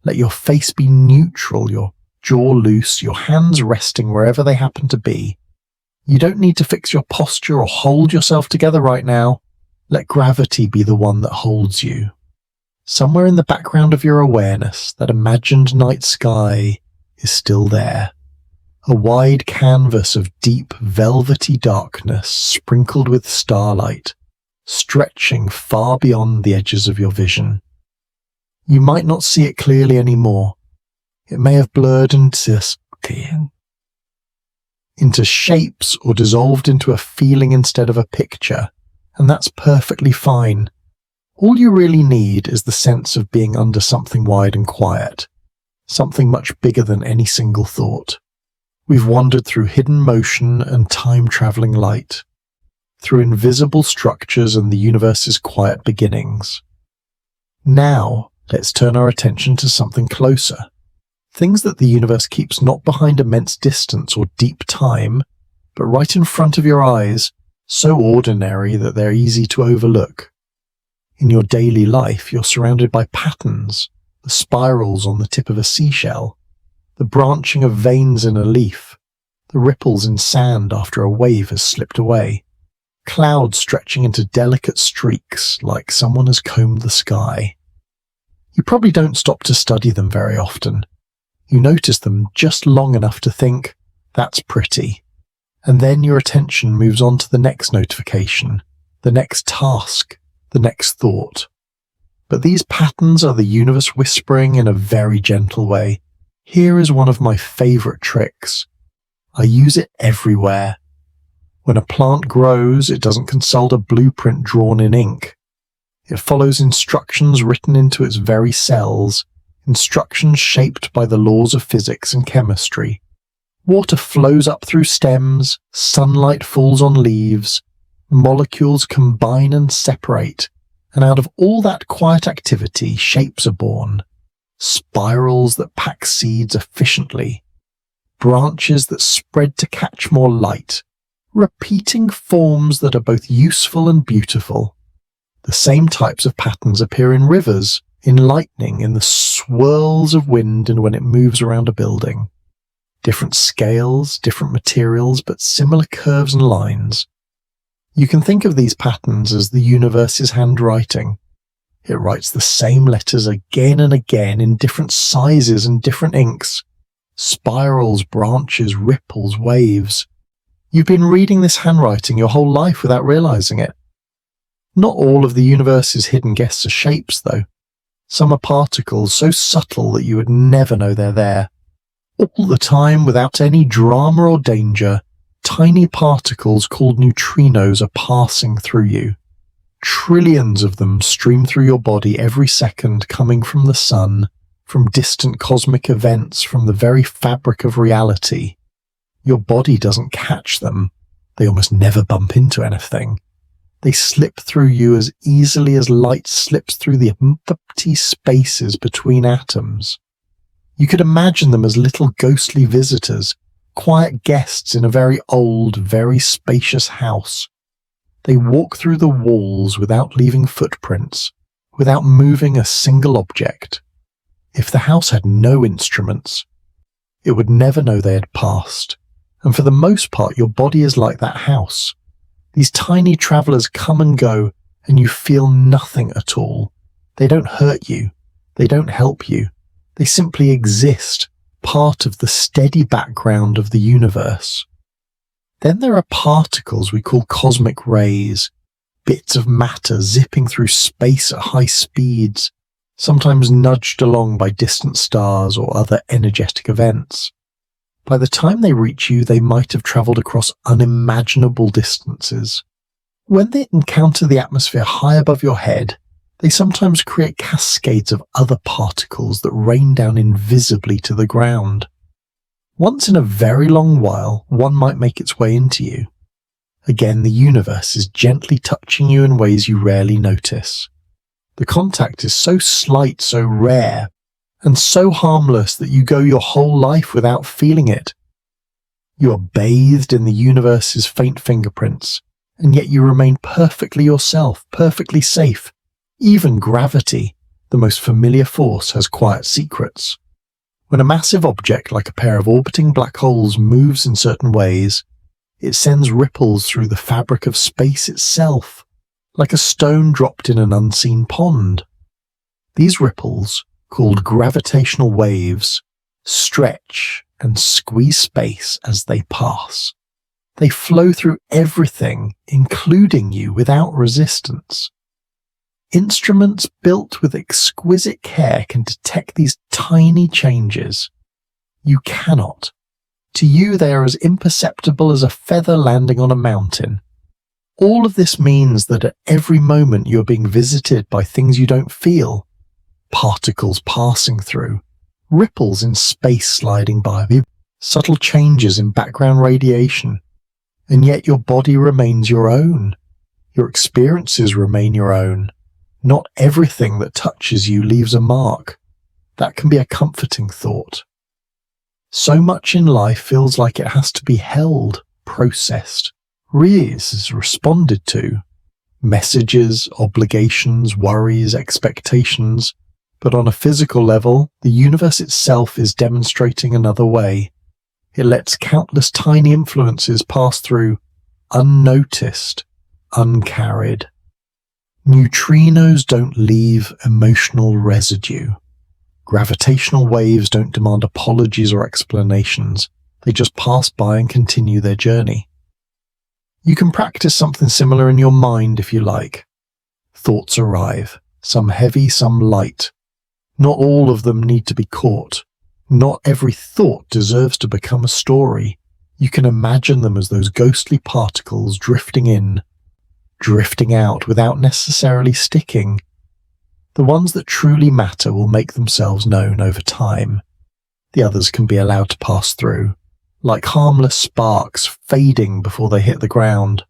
Let your face be neutral, your jaw loose, your hands resting wherever they happen to be. You don't need to fix your posture or hold yourself together right now. Let gravity be the one that holds you. Somewhere in the background of your awareness, that imagined night sky is still there. A wide canvas of deep, velvety darkness sprinkled with starlight, stretching far beyond the edges of your vision. You might not see it clearly anymore. It may have blurred into shapes or dissolved into a feeling instead of a picture, and that's perfectly fine. All you really need is the sense of being under something wide and quiet, something much bigger than any single thought. We've wandered through hidden motion and time-traveling light, through invisible structures and the universe's quiet beginnings. Now, let's turn our attention to something closer. Things that the universe keeps not behind immense distance or deep time, but right in front of your eyes, so ordinary that they're easy to overlook. In your daily life, you're surrounded by patterns, the spirals on the tip of a seashell, the branching of veins in a leaf, the ripples in sand after a wave has slipped away, clouds stretching into delicate streaks like someone has combed the sky. You probably don't stop to study them very often. You notice them just long enough to think, that's pretty. And then your attention moves on to the next notification, the next task, the next thought. But these patterns are the universe whispering in a very gentle way. Here is one of my favorite tricks. I use it everywhere. When a plant grows, it doesn't consult a blueprint drawn in ink. It follows instructions written into its very cells, instructions shaped by the laws of physics and chemistry. Water flows up through stems, sunlight falls on leaves, molecules combine and separate, and out of all that quiet activity, shapes are born. Spirals that pack seeds efficiently, branches that spread to catch more light, repeating forms that are both useful and beautiful. The same types of patterns appear in rivers, in lightning, in the swirls of wind, and when it moves around a building. Different scales, different materials, but similar curves and lines. You can think of these patterns as the universe's handwriting. It writes the same letters again and again in different sizes and different inks. Spirals, branches, ripples, waves. You've been reading this handwriting your whole life without realizing it. Not all of the universe's hidden guests are shapes, though. Some are particles so subtle that you would never know they're there. All the time, without any drama or danger, tiny particles called neutrinos are passing through you. Trillions of them stream through your body every second, coming from the sun, from distant cosmic events, from the very fabric of reality. Your body doesn't catch them. They almost never bump into anything. They slip through you as easily as light slips through the empty spaces between atoms. You could imagine them as little ghostly visitors, quiet guests in a very old, very spacious house. They walk through the walls without leaving footprints, without moving a single object. If the house had no instruments, it would never know they had passed. And for the most part, your body is like that house. These tiny travelers come and go, and you feel nothing at all. They don't hurt you. They don't help you. They simply exist, part of the steady background of the universe. Then there are particles we call cosmic rays. bits of matter zipping through space at high speeds, sometimes nudged along by distant stars or other energetic events. By the time they reach you, they might have travelled across unimaginable distances. When they encounter the atmosphere high above your head, they sometimes create cascades of other particles that rain down invisibly to the ground. Once in a very long while, one might make its way into you. Again, the universe is gently touching you in ways you rarely notice. The contact is so slight, so rare, and so harmless that you go your whole life without feeling it. You are bathed in the universe's faint fingerprints, and yet you remain perfectly yourself, perfectly safe. Even gravity, the most familiar force, has quiet secrets. When a massive object like a pair of orbiting black holes moves in certain ways, it sends ripples through the fabric of space itself, like a stone dropped in an unseen pond. These ripples, called gravitational waves, stretch and squeeze space as they pass. They flow through everything, including you, without resistance. Instruments built with exquisite care can detect these tiny changes. You cannot. To you, they are as imperceptible as a feather landing on a mountain. All of this means that at every moment you are being visited by things you don't feel. Particles passing through, ripples in space sliding by, subtle changes in background radiation. And yet your body remains your own. Your experiences remain your own. Not everything that touches you leaves a mark. That can be a comforting thought. So much in life feels like it has to be held, processed, responded to. Messages, obligations, worries, expectations. But on a physical level, the universe itself is demonstrating another way. It lets countless tiny influences pass through, unnoticed, uncarried. Neutrinos don't leave emotional residue. Gravitational waves don't demand apologies or explanations. They just pass by and continue their journey. You can practice something similar in your mind if you like. Thoughts arrive, some heavy, some light. Not all of them need to be caught. Not every thought deserves to become a story. You can imagine them as those ghostly particles drifting in, drifting out without necessarily sticking. The ones that truly matter will make themselves known over time. The others can be allowed to pass through, like harmless sparks fading before they hit the ground.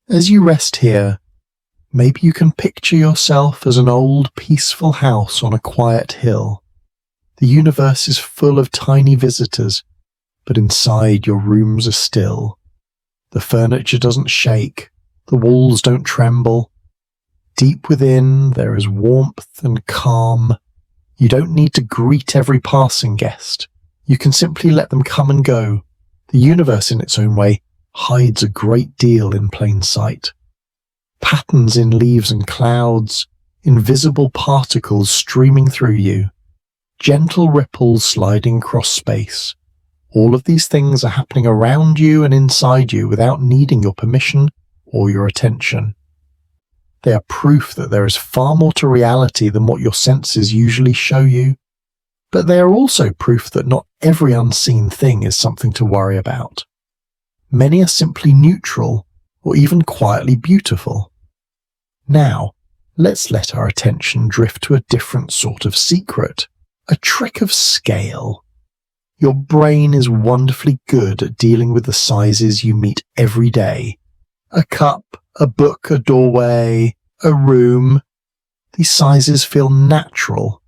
As you rest here, maybe you can picture yourself as an old, peaceful house on a quiet hill. The universe is full of tiny visitors, but inside your rooms are still. The furniture doesn't shake, the walls don't tremble. Deep within, there is warmth and calm. You don't need to greet every passing guest. You can simply let them come and go. The universe, in its own way, hides a great deal in plain sight. Patterns in leaves and clouds, invisible particles streaming through you, gentle ripples sliding across space. All of these things are happening around you and inside you without needing your permission or your attention. They are proof that there is far more to reality than what your senses usually show you, but they are also proof that not every unseen thing is something to worry about. Many are simply neutral or even quietly beautiful. Now, let's let our attention drift to a different sort of secret, a trick of scale. Your brain is wonderfully good at dealing with the sizes you meet every day. A cup, a book, a doorway, a room. These sizes feel natural.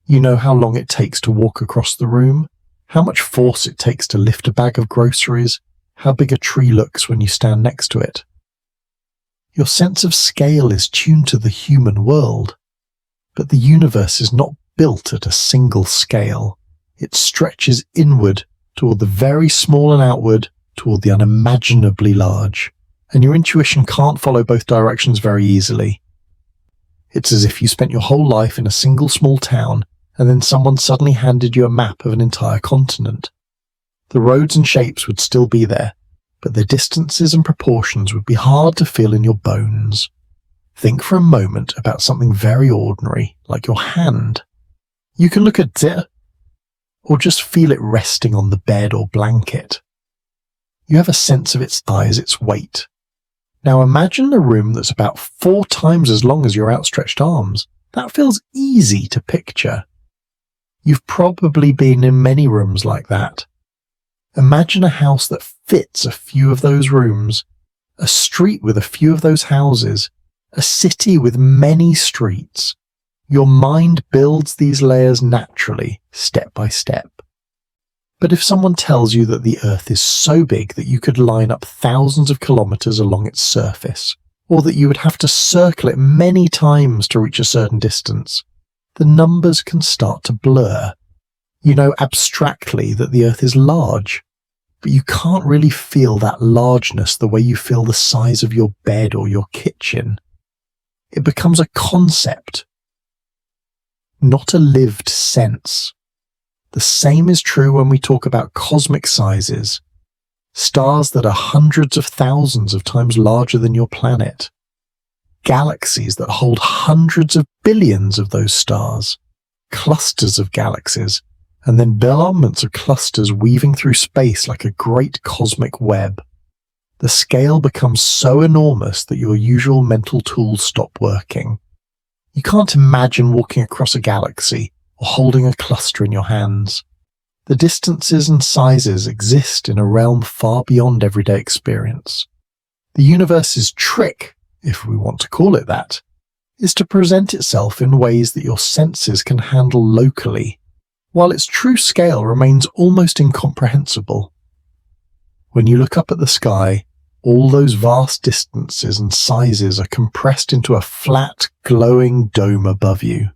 You know how long it takes to walk across the room, how much force it takes to lift a bag of groceries, how big a tree looks when you stand next to it. Your sense of scale is tuned to the human world, but the universe is not built at a single scale. It stretches inward toward the very small and outward toward the unimaginably large, and your intuition can't follow both directions very easily. It's as if you spent your whole life in a single small town and then someone suddenly handed you a map of an entire continent. The roads and shapes would still be there, but their distances and proportions would be hard to feel in your bones. Think for a moment about something very ordinary, like your hand. You can look at it, or just feel it resting on the bed or blanket. You have a sense of its size, its weight. Now imagine a room that's about 4 times as long as your outstretched arms. That feels easy to picture. You've probably been in many rooms like that. Imagine a house that fits a few of those rooms, a street with a few of those houses, a city with many streets. Your mind builds these layers naturally, step by step. But if someone tells you that the Earth is so big that you could line up thousands of kilometers along its surface, or that you would have to circle it many times to reach a certain distance, the numbers can start to blur. You know abstractly that the Earth is large, but you can't really feel that largeness the way you feel the size of your bed or your kitchen. It becomes a concept, not a lived sense. The same is true when we talk about cosmic sizes, stars that are hundreds of thousands of times larger than your planet, galaxies that hold hundreds of billions of those stars, clusters of galaxies, and then billions of clusters weaving through space like a great cosmic web. The scale becomes so enormous that your usual mental tools stop working. You can't imagine walking across a galaxy or holding a cluster in your hands. The distances and sizes exist in a realm far beyond everyday experience. The universe's trick, if we want to call it that, is to present itself in ways that your senses can handle locally, while its true scale remains almost incomprehensible. When you look up at the sky, all those vast distances and sizes are compressed into a flat, glowing dome above you.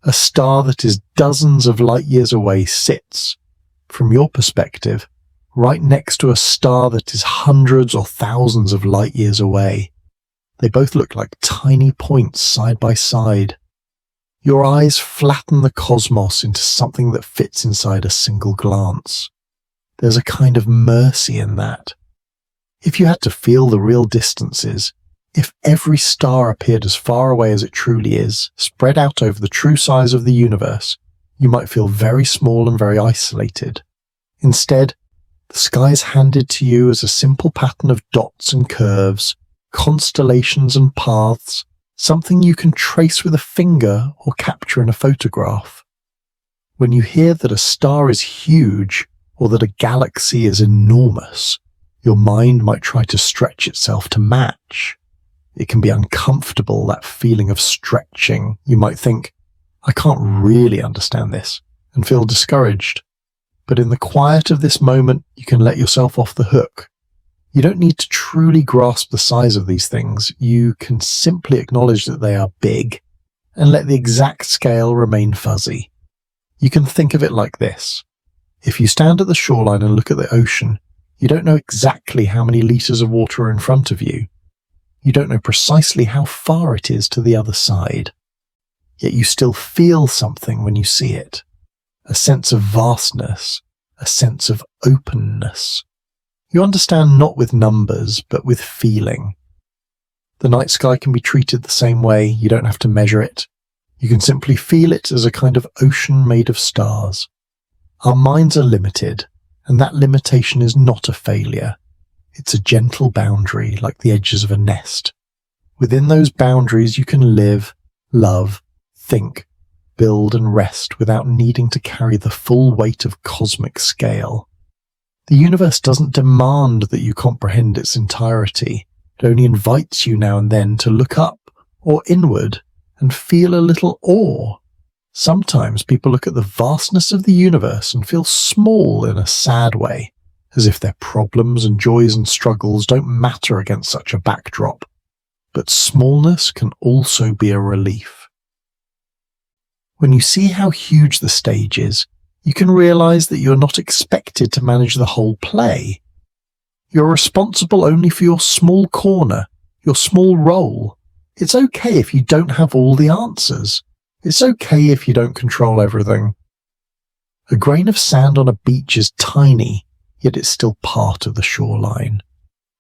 A star that is dozens of light years away sits, from your perspective, right next to a star that is hundreds or thousands of light years away. They both look like tiny points side by side. Your eyes flatten the cosmos into something that fits inside a single glance. There's a kind of mercy in that. If you had to feel the real distances, if every star appeared as far away as it truly is, spread out over the true size of the universe, you might feel very small and very isolated. Instead, the sky is handed to you as a simple pattern of dots and curves, constellations and paths, something you can trace with a finger or capture in a photograph. When you hear that a star is huge or that a galaxy is enormous, your mind might try to stretch itself to match. It can be uncomfortable, that feeling of stretching. You might think, I can't really understand this, and feel discouraged. But in the quiet of this moment, you can let yourself off the hook. You don't need to truly grasp the size of these things. You can simply acknowledge that they are big and let the exact scale remain fuzzy. You can think of it like this. If you stand at the shoreline and look at the ocean, you don't know exactly how many liters of water are in front of you. You don't know precisely how far it is to the other side. Yet you still feel something when you see it. A sense of vastness, a sense of openness. You understand not with numbers, but with feeling. The night sky can be treated the same way. You don't have to measure it. You can simply feel it as a kind of ocean made of stars. Our minds are limited, and that limitation is not a failure. It's a gentle boundary, like the edges of a nest. Within those boundaries you can live, love, think, build and rest without needing to carry the full weight of cosmic scale. The universe doesn't demand that you comprehend its entirety. It only invites you now and then to look up or inward and feel a little awe. Sometimes people look at the vastness of the universe and feel small in a sad way, as if their problems and joys and struggles don't matter against such a backdrop. But smallness can also be a relief. When you see how huge the stage is, you can realize that you're not expected to manage the whole play. You're responsible only for your small corner, your small role. It's okay if you don't have all the answers. It's okay if you don't control everything. A grain of sand on a beach is tiny, yet it's still part of the shoreline.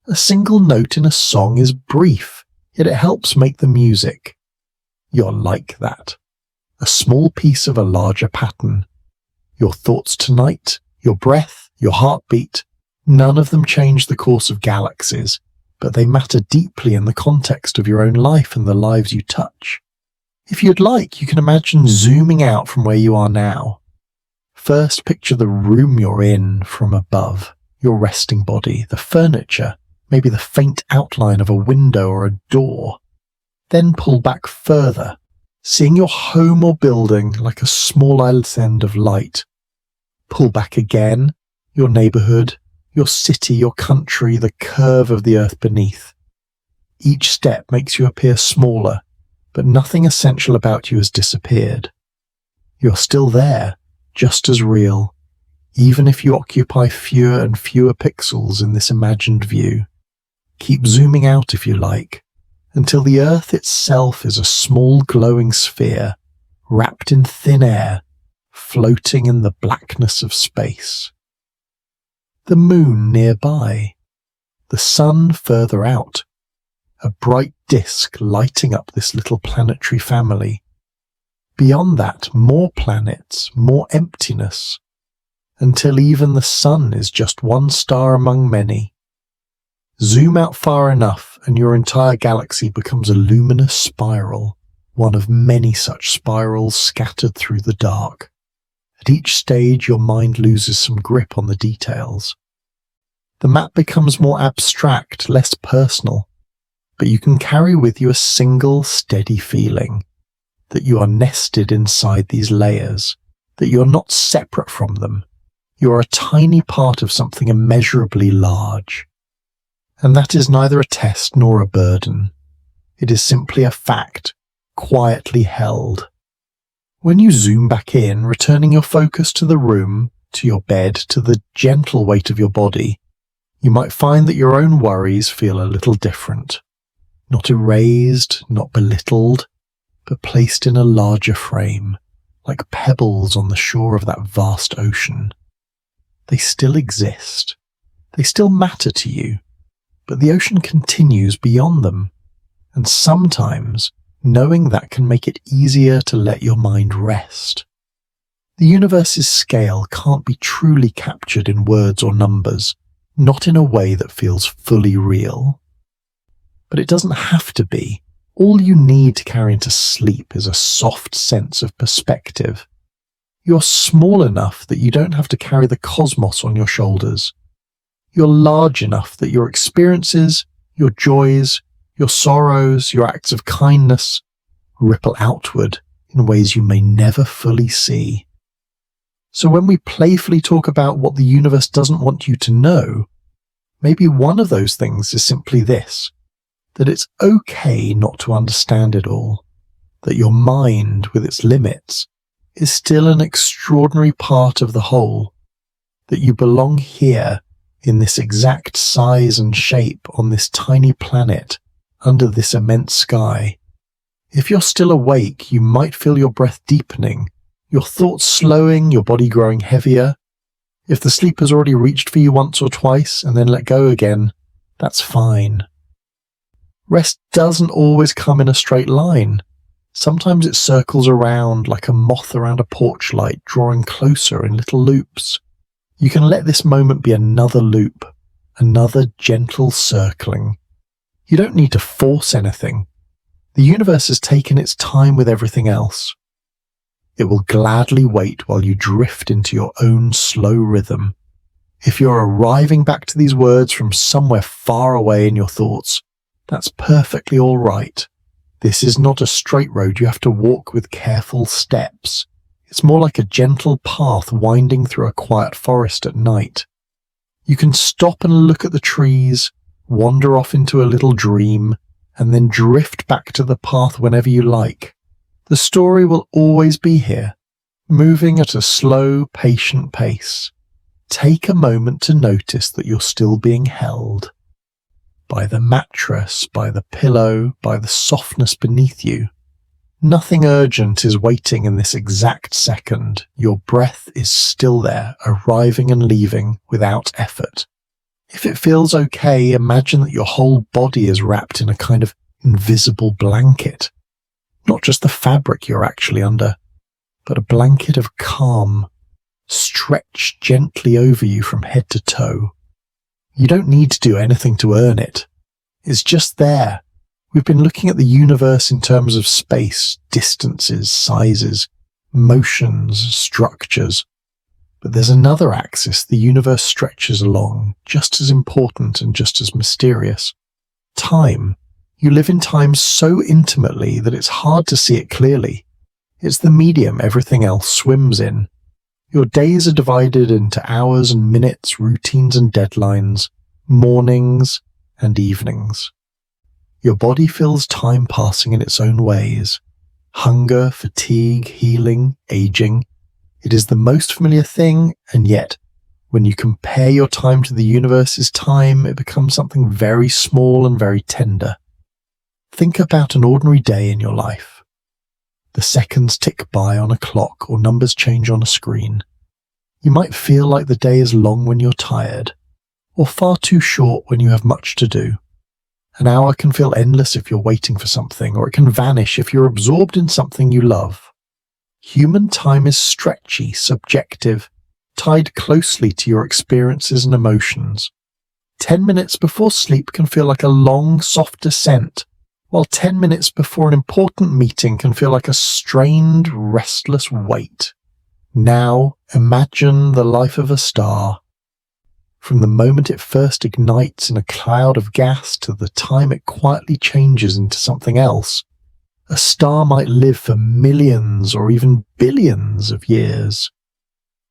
A single note in a song is brief, yet it helps make the music. You're like that. A small piece of a larger pattern. Your thoughts tonight, your breath, your heartbeat, none of them change the course of galaxies, but they matter deeply in the context of your own life and the lives you touch. If you'd like, you can imagine zooming out from where you are now. First, picture the room you're in from above, your resting body, the furniture, maybe the faint outline of a window or a door. Then pull back further, seeing your home or building like a small island of light. Pull back again, your neighborhood, your city, your country, the curve of the earth beneath. Each step makes you appear smaller, but nothing essential about you has disappeared. You're still there, just as real, even if you occupy fewer and fewer pixels in this imagined view. Keep zooming out if you like, until the Earth itself is a small glowing sphere, wrapped in thin air, floating in the blackness of space. The moon nearby, the sun further out, a bright disk lighting up this little planetary family. Beyond that, more planets, more emptiness, until even the sun is just one star among many. Zoom out far enough and your entire galaxy becomes a luminous spiral, one of many such spirals scattered through the dark. At each stage, your mind loses some grip on the details. The map becomes more abstract, less personal, but you can carry with you a single steady feeling that you are nested inside these layers, that you're not separate from them. You're a tiny part of something immeasurably large. And that is neither a test nor a burden. It is simply a fact, quietly held. When you zoom back in, returning your focus to the room, to your bed, to the gentle weight of your body, you might find that your own worries feel a little different. Not erased, not belittled, but placed in a larger frame, like pebbles on the shore of that vast ocean. They still exist. They still matter to you. But the ocean continues beyond them, and sometimes knowing that can make it easier to let your mind rest. The universe's scale can't be truly captured in words or numbers, not in a way that feels fully real. But it doesn't have to be. All you need to carry into sleep is a soft sense of perspective. You're small enough that you don't have to carry the cosmos on your shoulders. You're large enough that your experiences, your joys, your sorrows, your acts of kindness ripple outward in ways you may never fully see. So when we playfully talk about what the universe doesn't want you to know, maybe one of those things is simply this, that it's okay not to understand it all, that your mind, with its limits, is still an extraordinary part of the whole, that you belong here in this exact size and shape on this tiny planet under this immense sky. If you're still awake, you might feel your breath deepening, your thoughts slowing, your body growing heavier. If the sleep has already reached for you once or twice and then let go again, that's fine. Rest doesn't always come in a straight line. Sometimes it circles around like a moth around a porch light, drawing closer in little loops. You can let this moment be another loop, another gentle circling. You don't need to force anything. The universe has taken its time with everything else. It will gladly wait while you drift into your own slow rhythm. If you're arriving back to these words from somewhere far away in your thoughts, that's perfectly all right. This is not a straight road you have to walk with careful steps. It's more like a gentle path winding through a quiet forest at night. You can stop and look at the trees, wander off into a little dream, and then drift back to the path whenever you like. The story will always be here, moving at a slow, patient pace. Take a moment to notice that you're still being held. By the mattress, by the pillow, by the softness beneath you. Nothing urgent is waiting in this exact second. Your breath is still there, arriving and leaving without effort. If it feels okay, imagine that your whole body is wrapped in a kind of invisible blanket. Not just the fabric you're actually under, but a blanket of calm, stretched gently over you from head to toe. You don't need to do anything to earn it. It's just there. We've been looking at the universe in terms of space, distances, sizes, motions, structures. But there's another axis the universe stretches along, just as important and just as mysterious. Time. You live in time so intimately that it's hard to see it clearly. It's the medium everything else swims in. Your days are divided into hours and minutes, routines and deadlines, mornings and evenings. Your body feels time passing in its own ways. Hunger, fatigue, healing, aging. It is the most familiar thing, and yet, when you compare your time to the universe's time, it becomes something very small and very tender. Think about an ordinary day in your life. The seconds tick by on a clock or numbers change on a screen. You might feel like the day is long when you're tired, or far too short when you have much to do. An hour can feel endless if you're waiting for something, or it can vanish if you're absorbed in something you love. Human time is stretchy, subjective, tied closely to your experiences and emotions. 10 minutes before sleep can feel like a long, soft descent, while 10 minutes before an important meeting can feel like a strained, restless wait. Now, imagine the life of a star. From the moment it first ignites in a cloud of gas to the time it quietly changes into something else, a star might live for millions or even billions of years.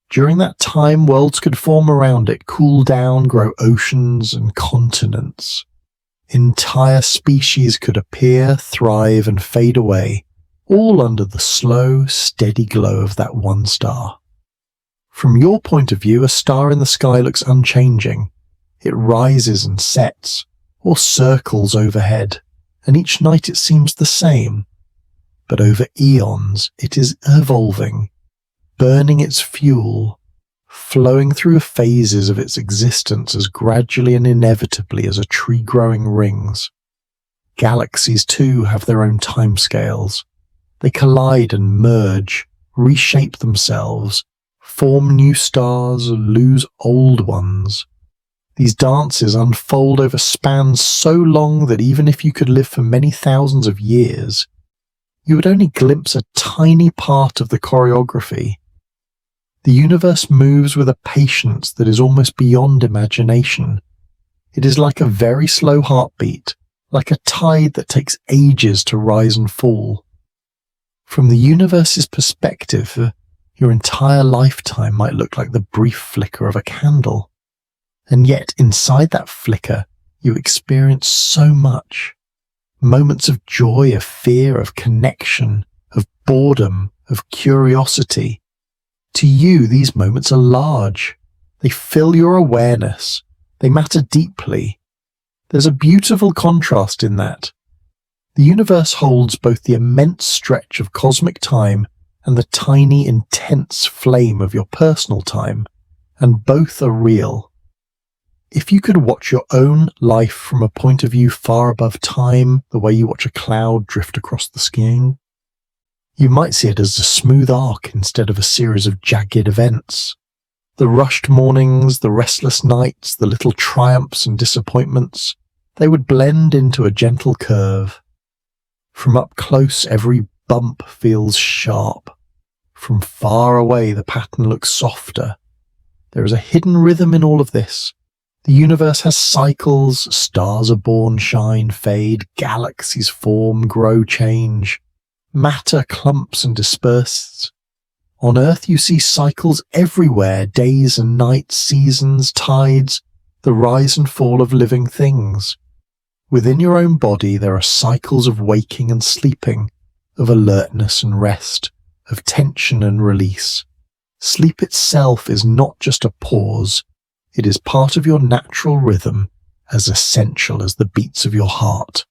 During that time, worlds could form around it, cool down, grow oceans and continents. Entire species could appear, thrive, and fade away, all under the slow, steady glow of that one star. From your point of view, a star in the sky looks unchanging. It rises and sets, or circles overhead, and each night it seems the same. But over eons, it is evolving, burning its fuel, flowing through phases of its existence as gradually and inevitably as a tree growing rings. Galaxies too have their own timescales. They collide and merge, reshape themselves, form new stars, lose old ones. These dances unfold over spans so long that even if you could live for many thousands of years, you would only glimpse a tiny part of the choreography. The universe moves with a patience that is almost beyond imagination. It is like a very slow heartbeat, like a tide that takes ages to rise and fall. From the universe's perspective, your entire lifetime might look like the brief flicker of a candle. And yet, inside that flicker, you experience so much. Moments of joy, of fear, of connection, of boredom, of curiosity. To you, these moments are large. They fill your awareness. They matter deeply. There's a beautiful contrast in that. The universe holds both the immense stretch of cosmic time and the tiny, intense flame of your personal time, and both are real. If you could watch your own life from a point of view far above time, the way you watch a cloud drift across the sky, you might see it as a smooth arc instead of a series of jagged events. The rushed mornings, the restless nights, the little triumphs and disappointments, they would blend into a gentle curve. From up close, every bump feels sharp. From far away, the pattern looks softer. There is a hidden rhythm in all of this. The universe has cycles, stars are born, shine, fade, galaxies form, grow, change. Matter clumps and disperses. On Earth you see cycles everywhere, days and nights, seasons, tides, the rise and fall of living things. Within your own body there are cycles of waking and sleeping, of alertness and rest, of tension and release. Sleep itself is not just a pause, it is part of your natural rhythm, as essential as the beats of your heart.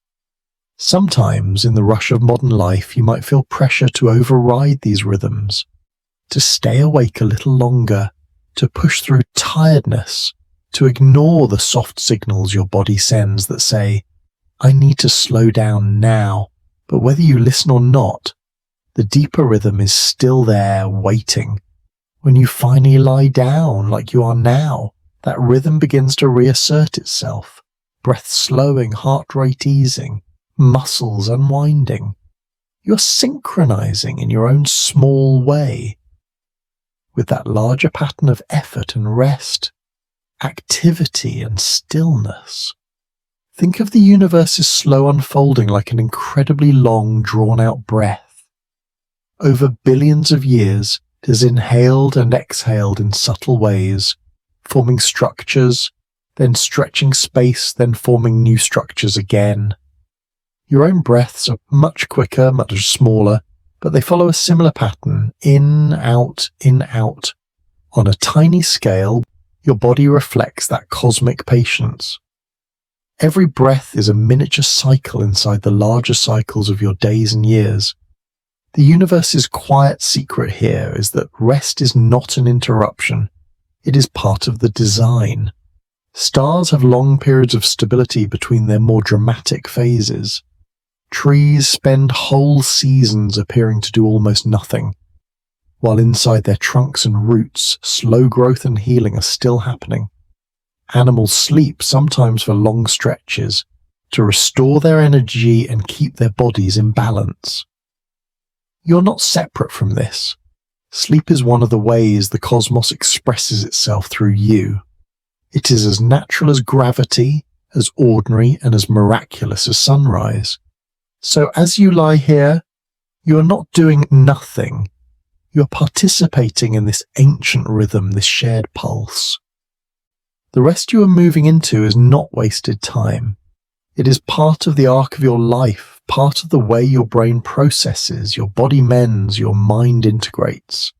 Sometimes in the rush of modern life, you might feel pressure to override these rhythms, to stay awake a little longer, to push through tiredness, to ignore the soft signals your body sends that say, I need to slow down now. But whether you listen or not, the deeper rhythm is still there waiting. When you finally lie down like you are now, that rhythm begins to reassert itself, breath slowing, heart rate easing, muscles unwinding. You're synchronizing in your own small way with that larger pattern of effort and rest, activity and stillness. Think of the universe's slow unfolding like an incredibly long, drawn-out breath. Over billions of years, it has inhaled and exhaled in subtle ways, forming structures, then stretching space, then forming new structures again. Your own breaths are much quicker, much smaller, but they follow a similar pattern, in, out, in, out. On a tiny scale, your body reflects that cosmic patience. Every breath is a miniature cycle inside the larger cycles of your days and years. The universe's quiet secret here is that rest is not an interruption. It is part of the design. Stars have long periods of stability between their more dramatic phases. Trees spend whole seasons appearing to do almost nothing, while inside their trunks and roots, slow growth and healing are still happening. Animals sleep, sometimes for long stretches, to restore their energy and keep their bodies in balance. You're not separate from this. Sleep is one of the ways the cosmos expresses itself through you. It is as natural as gravity, as ordinary and as miraculous as sunrise. So as you lie here, you are not doing nothing. You are participating in this ancient rhythm, this shared pulse. The rest you are moving into is not wasted time. It is part of the arc of your life, part of the way your brain processes, your body mends, your mind integrates.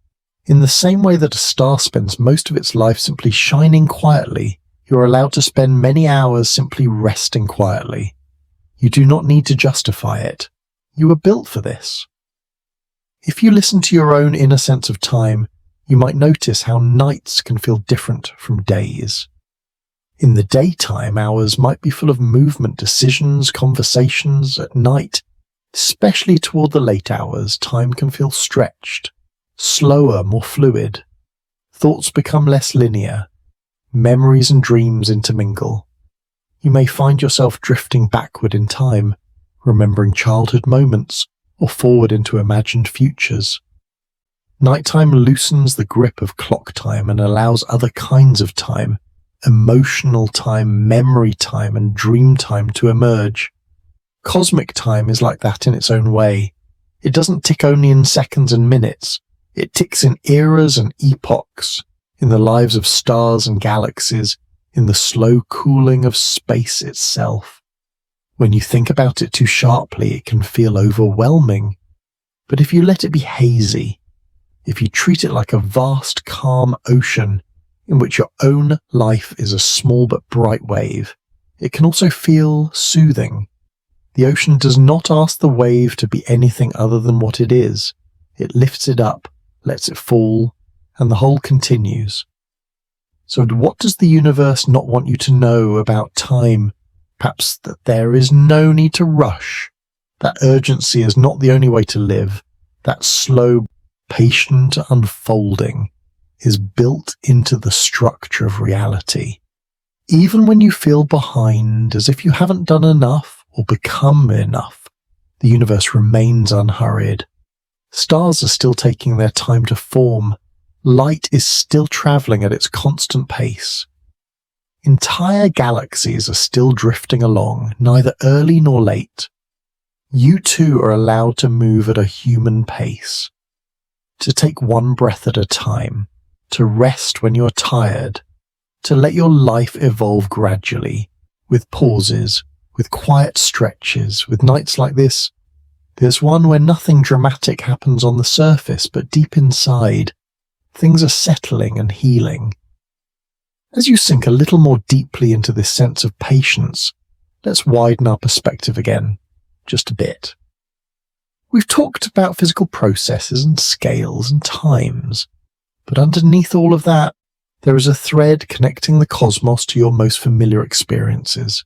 In the same way that a star spends most of its life simply shining quietly, you are allowed to spend many hours simply resting quietly. You do not need to justify it. You were built for this. If you listen to your own inner sense of time, you might notice how nights can feel different from days. In the daytime, hours might be full of movement, decisions, conversations. At night, especially toward the late hours, time can feel stretched, slower, more fluid. Thoughts become less linear. Memories and dreams intermingle. You may find yourself drifting backward in time, remembering childhood moments, or forward into imagined futures. Nighttime loosens the grip of clock time and allows other kinds of time, emotional time, memory time, and dream time to emerge. Cosmic time is like that in its own way. It doesn't tick only in seconds and minutes. It ticks in eras and epochs, in the lives of stars and galaxies, in the slow cooling of space itself. When you think about it too sharply, it can feel overwhelming. But if you let it be hazy, if you treat it like a vast, calm ocean in which your own life is a small but bright wave, it can also feel soothing. The ocean does not ask the wave to be anything other than what it is. It lifts it up, lets it fall, and the whole continues. So what does the universe not want you to know about time? Perhaps that there is no need to rush. That urgency is not the only way to live. That slow, patient unfolding is built into the structure of reality. Even when you feel behind, as if you haven't done enough or become enough, the universe remains unhurried. Stars are still taking their time to form. Light is still traveling at its constant pace. Entire galaxies are still drifting along, neither early nor late. You too are allowed to move at a human pace, to take one breath at a time, to rest when you are tired, to let your life evolve gradually, with pauses, with quiet stretches, with nights like this. There's one where nothing dramatic happens on the surface, but deep inside, things are settling and healing. As you sink a little more deeply into this sense of patience, let's widen our perspective again. just a bit. We've talked about physical processes and scales and times, but underneath all of that, there is a thread connecting the cosmos to your most familiar experiences.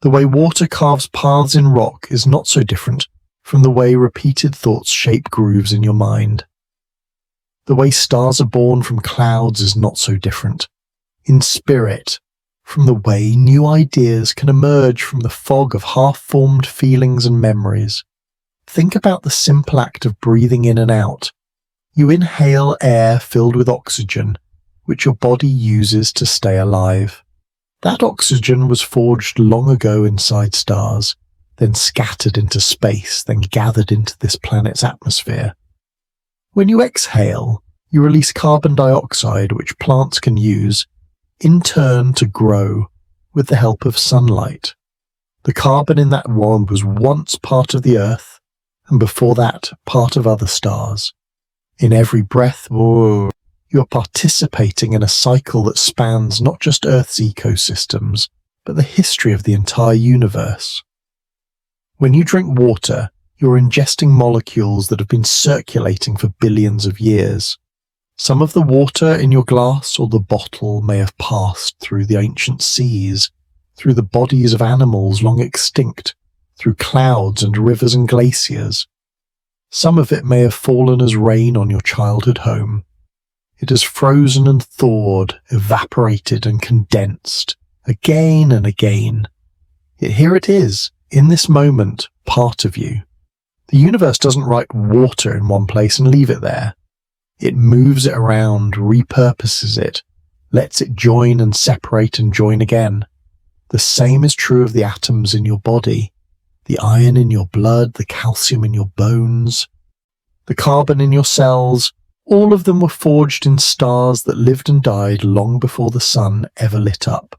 The way water carves paths in rock is not so different from the way repeated thoughts shape grooves in your mind. The way stars are born from clouds is not so different, in spirit, from the way new ideas can emerge from the fog of half-formed feelings and memories. Think about the simple act of breathing in and out. You inhale air filled with oxygen, which your body uses to stay alive. That oxygen was forged long ago inside stars, then scattered into space, then gathered into this planet's atmosphere. When you exhale, you release carbon dioxide, which plants can use, in turn, to grow with the help of sunlight. The carbon in that wand was once part of the Earth, and before that, part of other stars. In every breath, you're participating in a cycle that spans not just Earth's ecosystems, but the history of the entire universe. When you drink water, you're ingesting molecules that have been circulating for billions of years. Some of the water in your glass or the bottle may have passed through the ancient seas, through the bodies of animals long extinct, through clouds and rivers and glaciers. Some of it may have fallen as rain on your childhood home. It has frozen and thawed, evaporated and condensed, again and again. Yet here it is, in this moment, part of you. The universe doesn't write water in one place and leave it there. It moves it around, repurposes it, lets it join and separate and join again. The same is true of the atoms in your body, the iron in your blood, the calcium in your bones, the carbon in your cells. All of them were forged in stars that lived and died long before the sun ever lit up.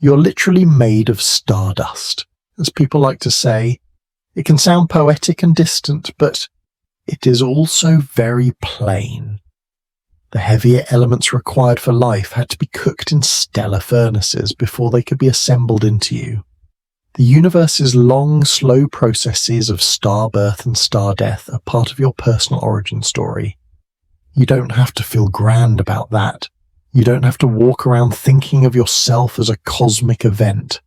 You're literally made of stardust, as people like to say. It can sound poetic and distant, but it is also very plain. The heavier elements required for life had to be cooked in stellar furnaces before they could be assembled into you. The universe's long, slow processes of star birth and star death are part of your personal origin story. You don't have to feel grand about that. You don't have to walk around thinking of yourself as a cosmic event.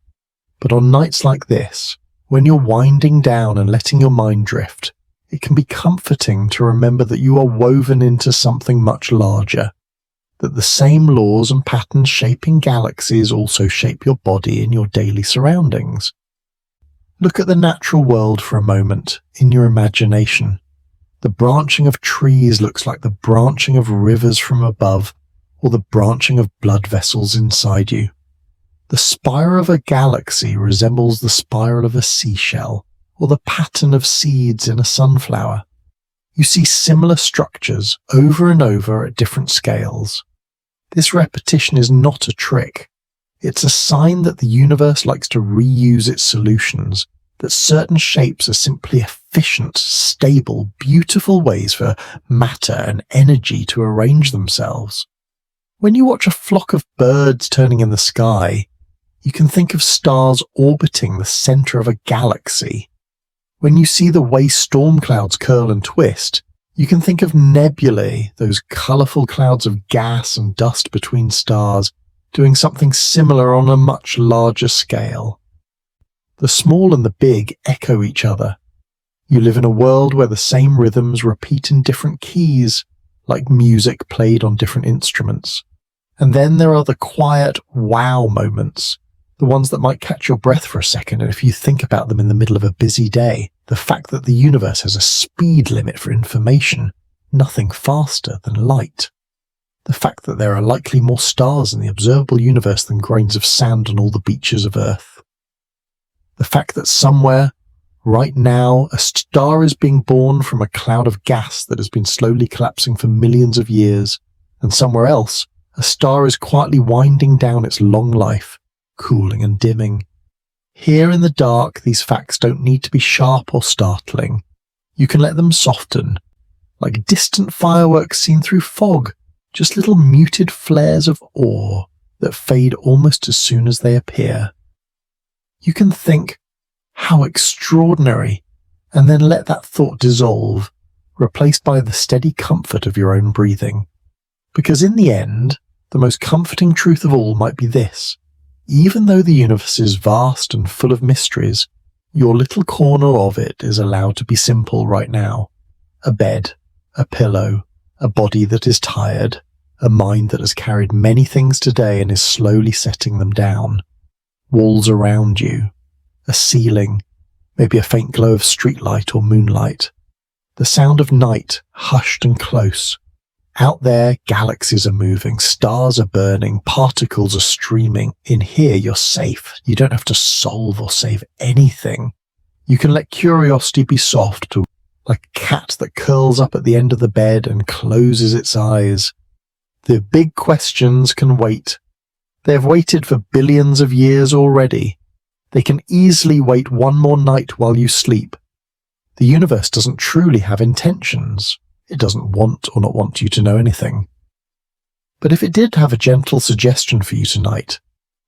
But on nights like this, when you're winding down and letting your mind drift, it can be comforting to remember that you are woven into something much larger, that the same laws and patterns shaping galaxies also shape your body and your daily surroundings. Look at the natural world for a moment, in your imagination. The branching of trees looks like the branching of rivers from above, or the branching of blood vessels inside you. The spiral of a galaxy resembles the spiral of a seashell, or the pattern of seeds in a sunflower. You see similar structures over and over at different scales. This repetition is not a trick. It's a sign that the universe likes to reuse its solutions, that certain shapes are simply efficient, stable, beautiful ways for matter and energy to arrange themselves. When you watch a flock of birds turning in the sky, you can think of stars orbiting the center of a galaxy. When you see the way storm clouds curl and twist, you can think of nebulae, those colourful clouds of gas and dust between stars, doing something similar on a much larger scale. The small and the big echo each other. You live in a world where the same rhythms repeat in different keys, like music played on different instruments. And then there are the quiet wow moments, the ones that might catch your breath for a second, and if you think about them in the middle of a busy day, the fact that the universe has a speed limit for information, nothing faster than light. The fact that there are likely more stars in the observable universe than grains of sand on all the beaches of Earth. The fact that somewhere, right now, a star is being born from a cloud of gas that has been slowly collapsing for millions of years, and somewhere else, a star is quietly winding down its long life, cooling and dimming. Here in the dark, these facts don't need to be sharp or startling. You can let them soften, like distant fireworks seen through fog, just little muted flares of awe that fade almost as soon as they appear. You can think, How extraordinary! And then let that thought dissolve, replaced by the steady comfort of your own breathing. Because in the end, the most comforting truth of all might be this: even though the universe is vast and full of mysteries, your little corner of it is allowed to be simple right now. A bed, a pillow, a body that is tired, a mind that has carried many things today and is slowly setting them down. Walls around you, a ceiling, maybe a faint glow of streetlight or moonlight. The sound of night, hushed and close. Out there, galaxies are moving, stars are burning, particles are streaming. In here, you're safe. You don't have to solve or save anything. You can let curiosity be soft, like a cat that curls up at the end of the bed and closes its eyes. The big questions can wait. They have waited for billions of years already. They can easily wait one more night while you sleep. The universe doesn't truly have intentions. It doesn't want or not want you to know anything. But if it did have a gentle suggestion for you tonight,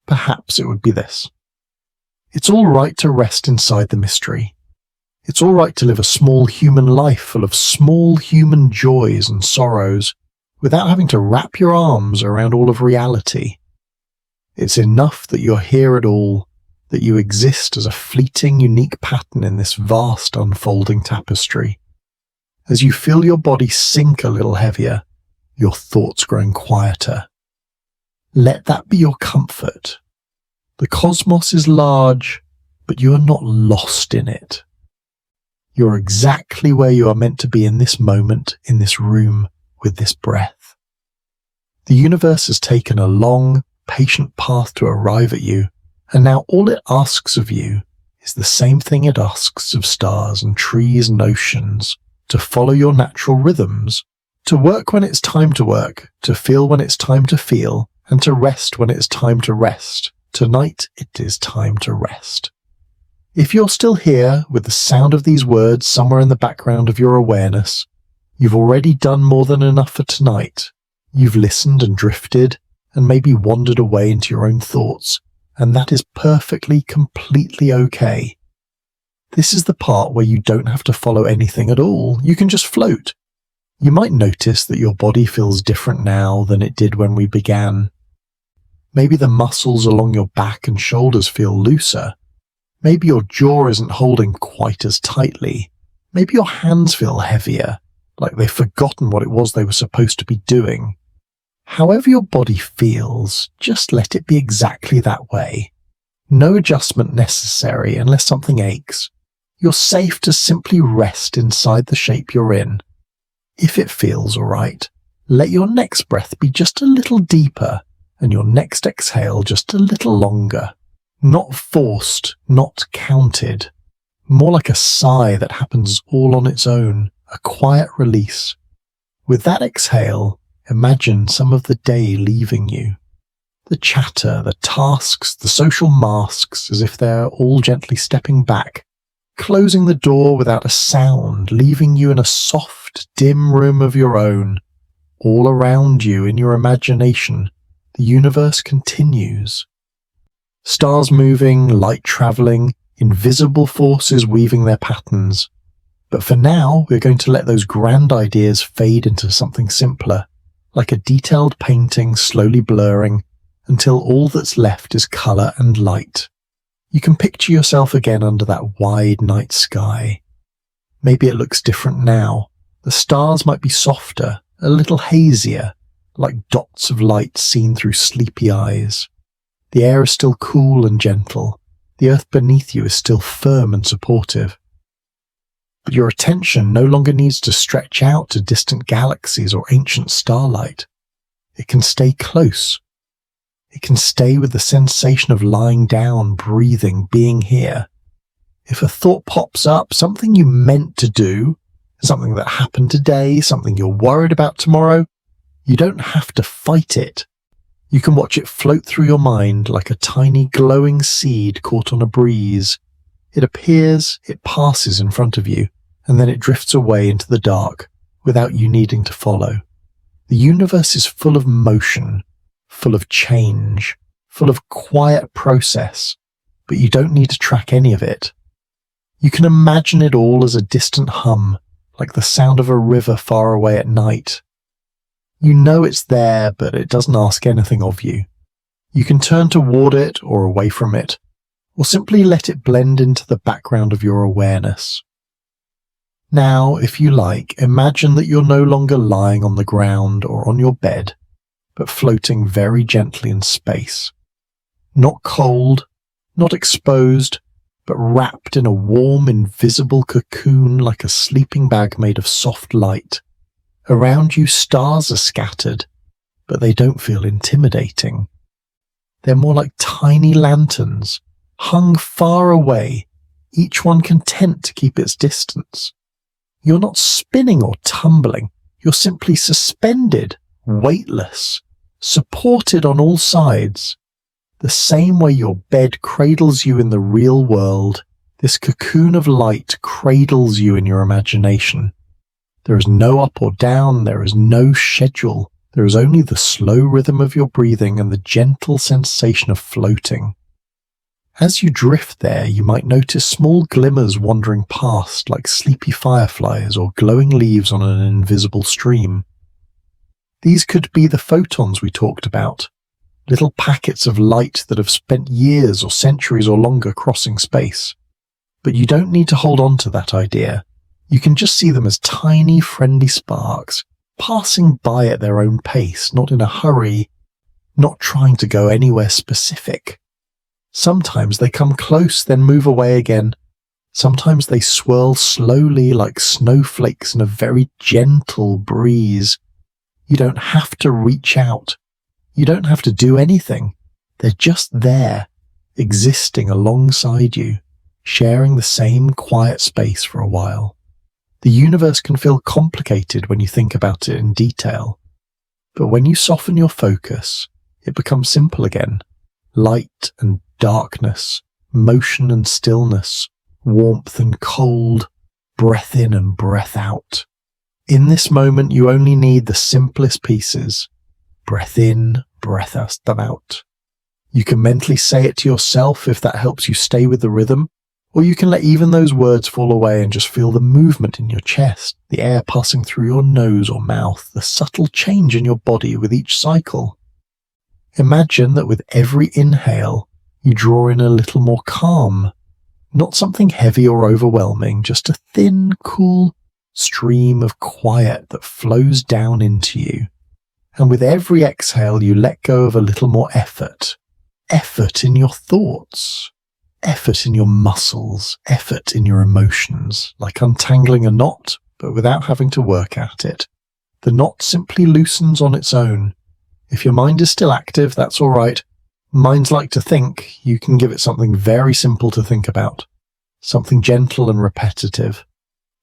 perhaps it would be this. It's all right to rest inside the mystery. It's all right to live a small human life full of small human joys and sorrows without having to wrap your arms around all of reality. It's enough that you're here at all, that you exist as a fleeting, unique pattern in this vast, unfolding tapestry. As you feel your body sink a little heavier, your thoughts growing quieter, let that be your comfort. The cosmos is large, but you are not lost in it. You're exactly where you are meant to be in this moment, in this room, with this breath. The universe has taken a long, patient path to arrive at you, and now all it asks of you is the same thing it asks of stars and trees and oceans: to follow your natural rhythms, to work when it's time to work, to feel when it's time to feel, and to rest when it's time to rest. Tonight it is time to rest. If you're still here with the sound of these words somewhere in the background of your awareness, you've already done more than enough for tonight. You've listened and drifted and maybe wandered away into your own thoughts, and that is perfectly, completely okay. This is the part where you don't have to follow anything at all. You can just float. You might notice that your body feels different now than it did when we began. Maybe the muscles along your back and shoulders feel looser. Maybe your jaw isn't holding quite as tightly. Maybe your hands feel heavier, like they've forgotten what it was they were supposed to be doing. However your body feels, just let it be exactly that way. No adjustment necessary unless something aches. You're safe to simply rest inside the shape you're in. If it feels alright, let your next breath be just a little deeper and your next exhale just a little longer. Not forced, not counted. More like a sigh that happens all on its own, a quiet release. With that exhale, imagine some of the day leaving you. The chatter, the tasks, the social masks, as if they're all gently stepping back, closing the door without a sound, leaving you in a soft, dim room of your own. All around you in your imagination, the universe continues. Stars moving, light travelling, invisible forces weaving their patterns. But for now, we're going to let those grand ideas fade into something simpler, like a detailed painting slowly blurring, until all that's left is colour and light. You can picture yourself again under that wide night sky. Maybe it looks different now. The stars might be softer, a little hazier, like dots of light seen through sleepy eyes. The air is still cool and gentle. The earth beneath you is still firm and supportive. But your attention no longer needs to stretch out to distant galaxies or ancient starlight. It can stay close. It can stay with the sensation of lying down, breathing, being here. If a thought pops up, something you meant to do, something that happened today, something you're worried about tomorrow, you don't have to fight it. You can watch it float through your mind like a tiny glowing seed caught on a breeze. It appears, it passes in front of you, and then it drifts away into the dark without you needing to follow. The universe is full of motion, full of change, full of quiet process, but you don't need to track any of it. You can imagine it all as a distant hum, like the sound of a river far away at night. You know it's there, but it doesn't ask anything of you. You can turn toward it or away from it, or simply let it blend into the background of your awareness. Now, if you like, imagine that you're no longer lying on the ground or on your bed, but floating very gently in space. Not cold, not exposed, but wrapped in a warm, invisible cocoon like a sleeping bag made of soft light. Around you, stars are scattered, but they don't feel intimidating. They're more like tiny lanterns, hung far away, each one content to keep its distance. You're not spinning or tumbling, you're simply suspended, weightless, supported on all sides. The same way your bed cradles you in the real world, this cocoon of light cradles you in your imagination. There is no up or down, there is no schedule, there is only the slow rhythm of your breathing and the gentle sensation of floating. As you drift there, you might notice small glimmers wandering past like sleepy fireflies or glowing leaves on an invisible stream. These could be the photons we talked about, little packets of light that have spent years or centuries or longer crossing space. But you don't need to hold on to that idea. You can just see them as tiny, friendly sparks, passing by at their own pace, not in a hurry, not trying to go anywhere specific. Sometimes they come close, then move away again. Sometimes they swirl slowly like snowflakes in a very gentle breeze. You don't have to reach out. You don't have to do anything. They're just there, existing alongside you, sharing the same quiet space for a while. The universe can feel complicated when you think about it in detail. But when you soften your focus, it becomes simple again. Light and darkness, motion and stillness, warmth and cold, breath in and breath out. In this moment, you only need the simplest pieces. Breath in, breath out. You can mentally say it to yourself if that helps you stay with the rhythm, or you can let even those words fall away and just feel the movement in your chest, the air passing through your nose or mouth, the subtle change in your body with each cycle. Imagine that with every inhale, you draw in a little more calm, not something heavy or overwhelming, just a thin, cool stream of quiet that flows down into you. And with every exhale, you let go of a little more effort. Effort in your thoughts, effort in your muscles, effort in your emotions, like untangling a knot, but without having to work at it. The knot simply loosens on its own. If your mind is still active, that's all right. Minds like to think. You can give it something very simple to think about, something gentle and repetitive.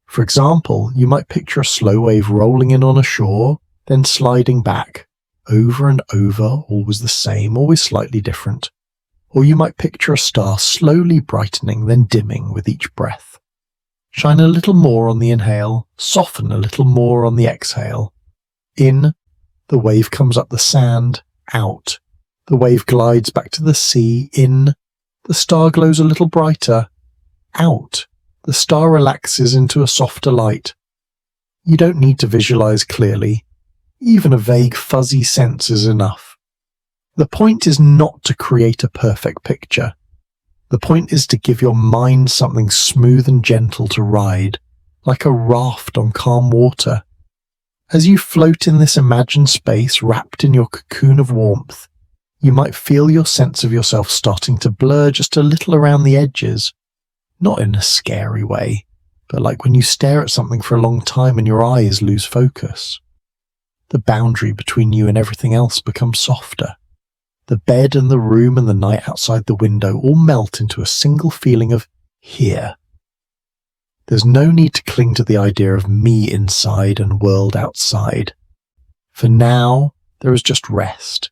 For example, you might picture a slow wave rolling in on a shore, then sliding back, over and over, always the same, always slightly different. Or you might picture a star slowly brightening, then dimming with each breath. Shine a little more on the inhale, soften a little more on the exhale. In, the wave comes up the sand. Out, the wave glides back to the sea. In, the star glows a little brighter. Out, the star relaxes into a softer light. You don't need to visualize clearly. Even a vague, fuzzy sense is enough. The point is not to create a perfect picture. The point is to give your mind something smooth and gentle to ride, like a raft on calm water. As you float in this imagined space wrapped in your cocoon of warmth, you might feel your sense of yourself starting to blur just a little around the edges. Not in a scary way, but like when you stare at something for a long time and your eyes lose focus. The boundary between you and everything else becomes softer. The bed and the room and the night outside the window all melt into a single feeling of here. There's no need to cling to the idea of me inside and world outside. For now, there is just rest.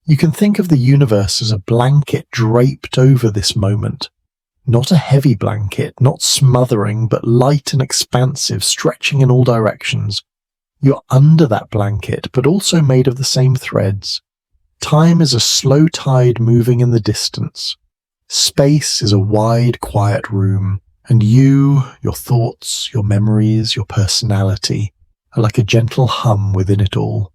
You can think of the universe as a blanket draped over this moment. Not a heavy blanket, not smothering, but light and expansive, stretching in all directions. You're under that blanket, but also made of the same threads. Time is a slow tide moving in the distance. Space is a wide, quiet room, And you, your thoughts, your memories, your personality are like a gentle hum within it all.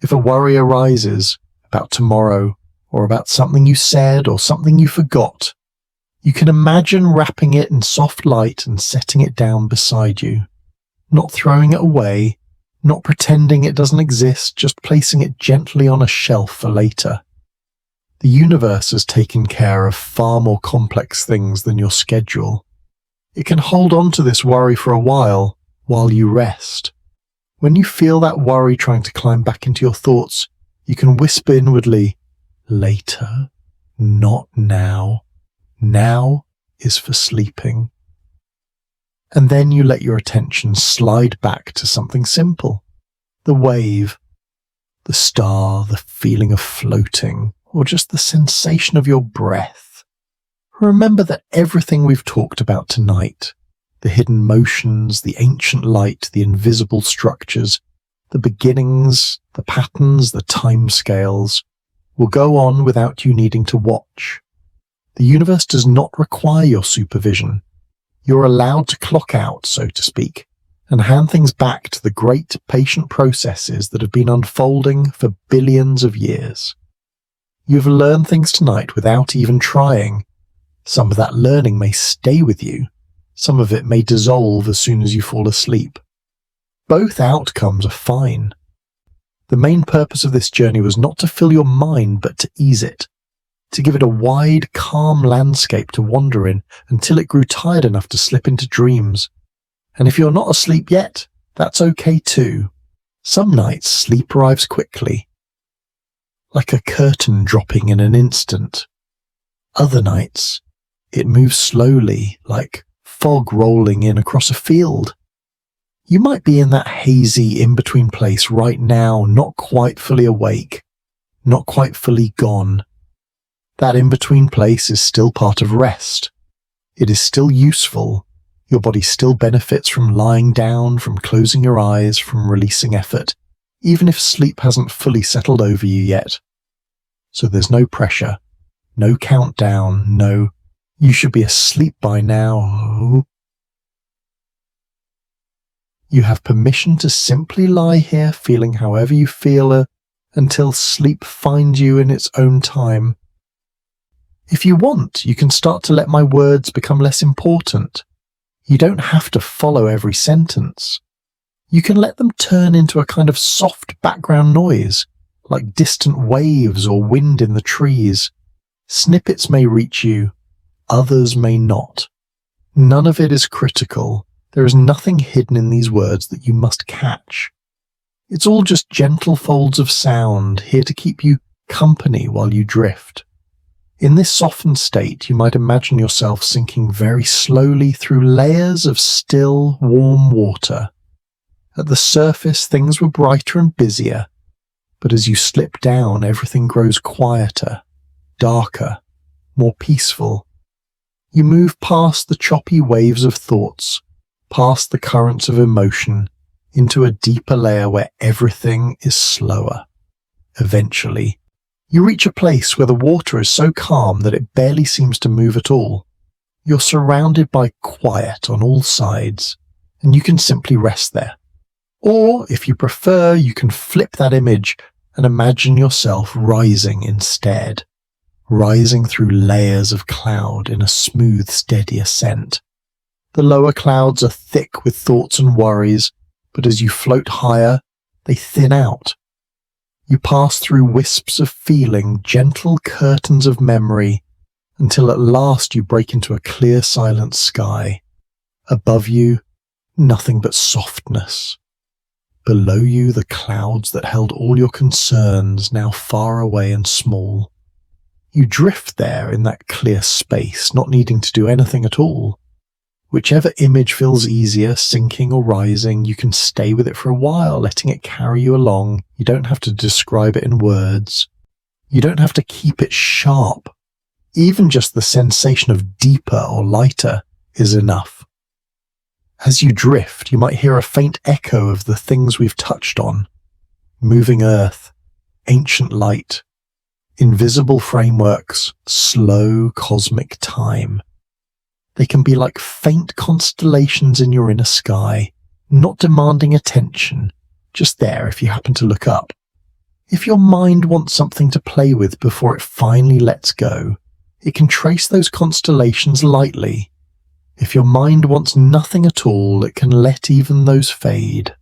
If a worry arises about tomorrow or about something you said or something you forgot, you can imagine wrapping it in soft light and setting it down beside you, not throwing it away, not pretending it doesn't exist, just placing it gently on a shelf for later. The universe has taken care of far more complex things than your schedule. It can hold on to this worry for a while you rest. When you feel that worry trying to climb back into your thoughts, you can whisper inwardly, later, not now. Now is for sleeping. And then you let your attention slide back to something simple. The wave, the star, the feeling of floating, or just the sensation of your breath. Remember that everything we've talked about tonight, the hidden motions, the ancient light, the invisible structures, the beginnings, the patterns, the time scales, will go on without you needing to watch. The universe does not require your supervision. You're allowed to clock out, so to speak, and hand things back to the great patient processes that have been unfolding for billions of years. You've learned things tonight without even trying. Some of that learning may stay with you. Some of it may dissolve as soon as you fall asleep. Both outcomes are fine. The main purpose of this journey was not to fill your mind, but to ease it, to give it a wide, calm landscape to wander in until it grew tired enough to slip into dreams. And if you're not asleep yet, that's okay too. Some nights sleep arrives quickly, like a curtain dropping in an instant. Other nights, it moves slowly, like fog rolling in across a field. You might be in that hazy in-between place right now, not quite fully awake, not quite fully gone. That in-between place is still part of rest. It is still useful. Your body still benefits from lying down, from closing your eyes, from releasing effort, even if sleep hasn't fully settled over you yet. So there's no pressure, no countdown, no, you should be asleep by now. You have permission to simply lie here feeling however you feel until sleep finds you in its own time. If you want, you can start to let my words become less important. You don't have to follow every sentence. You can let them turn into a kind of soft background noise, like distant waves or wind in the trees. Snippets may reach you, others may not. None of it is critical. There is nothing hidden in these words that you must catch. It's all just gentle folds of sound, here to keep you company while you drift. In this softened state, you might imagine yourself sinking very slowly through layers of still, warm water. At the surface, things were brighter and busier, but as you slip down, everything grows quieter, darker, more peaceful. You move past the choppy waves of thoughts, past the currents of emotion, into a deeper layer where everything is slower. Eventually, you reach a place where the water is so calm that it barely seems to move at all. You're surrounded by quiet on all sides, and you can simply rest there. Or, if you prefer, you can flip that image and imagine yourself rising instead, rising through layers of cloud in a smooth, steady ascent. The lower clouds are thick with thoughts and worries, but as you float higher, they thin out. You pass through wisps of feeling, gentle curtains of memory, until at last you break into a clear, silent sky. Above you, nothing but softness. Below you, the clouds that held all your concerns, now far away and small. You drift there in that clear space, not needing to do anything at all. Whichever image feels easier, sinking or rising, you can stay with it for a while, letting it carry you along. You don't have to describe it in words. You don't have to keep it sharp. Even just the sensation of deeper or lighter is enough. As you drift, you might hear a faint echo of the things we've touched on. Moving earth, ancient light, invisible frameworks, slow cosmic time. They can be like faint constellations in your inner sky, not demanding attention, just there if you happen to look up. If your mind wants something to play with before it finally lets go, it can trace those constellations lightly. If your mind wants nothing at all, it can let even those fade.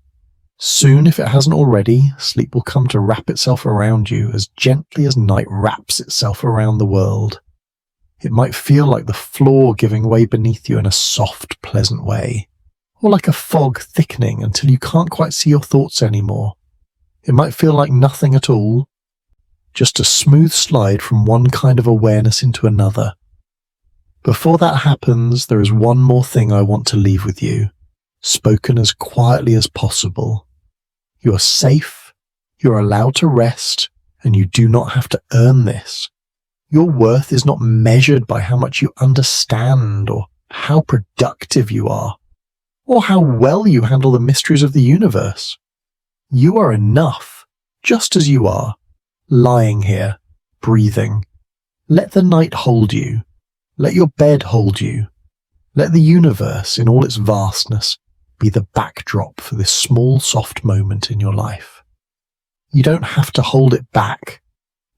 Soon, if it hasn't already, sleep will come to wrap itself around you as gently as night wraps itself around the world. It might feel like the floor giving way beneath you in a soft, pleasant way, or like a fog thickening until you can't quite see your thoughts anymore. It might feel like nothing at all, just a smooth slide from one kind of awareness into another. Before that happens, there is one more thing I want to leave with you, spoken as quietly as possible. You are safe, you are allowed to rest, and you do not have to earn this. Your worth is not measured by how much you understand, or how productive you are, or how well you handle the mysteries of the universe. You are enough, just as you are, lying here, breathing. Let the night hold you. Let your bed hold you. Let the universe, in all its vastness, be the backdrop for this small, soft moment in your life. You don't have to hold it back.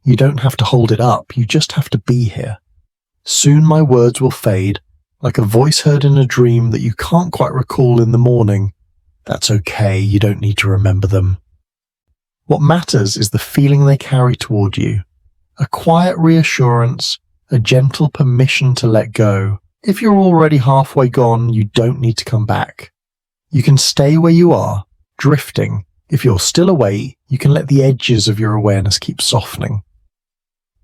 You don't have to hold it up. You just have to be here. Soon my words will fade, like a voice heard in a dream that you can't quite recall in the morning. That's okay, you don't need to remember them. What matters is the feeling they carry toward you. A quiet reassurance, a gentle permission to let go. If you're already halfway gone, you don't need to come back. You can stay where you are, drifting. If you're still away, you can let the edges of your awareness keep softening.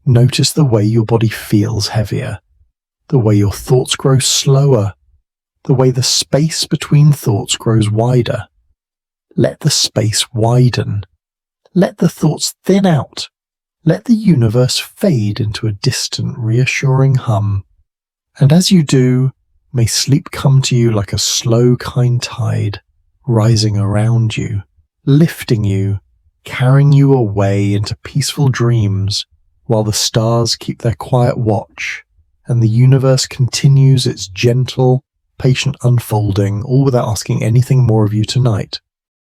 Notice the way your body feels heavier, the way your thoughts grow slower, the way the space between thoughts grows wider. Let the space widen. Let the thoughts thin out. Let the universe fade into a distant, reassuring hum. And as you do, may sleep come to you like a slow, kind tide, rising around you, lifting you, carrying you away into peaceful dreams, while the stars keep their quiet watch, and the universe continues its gentle, patient unfolding, all without asking anything more of you tonight.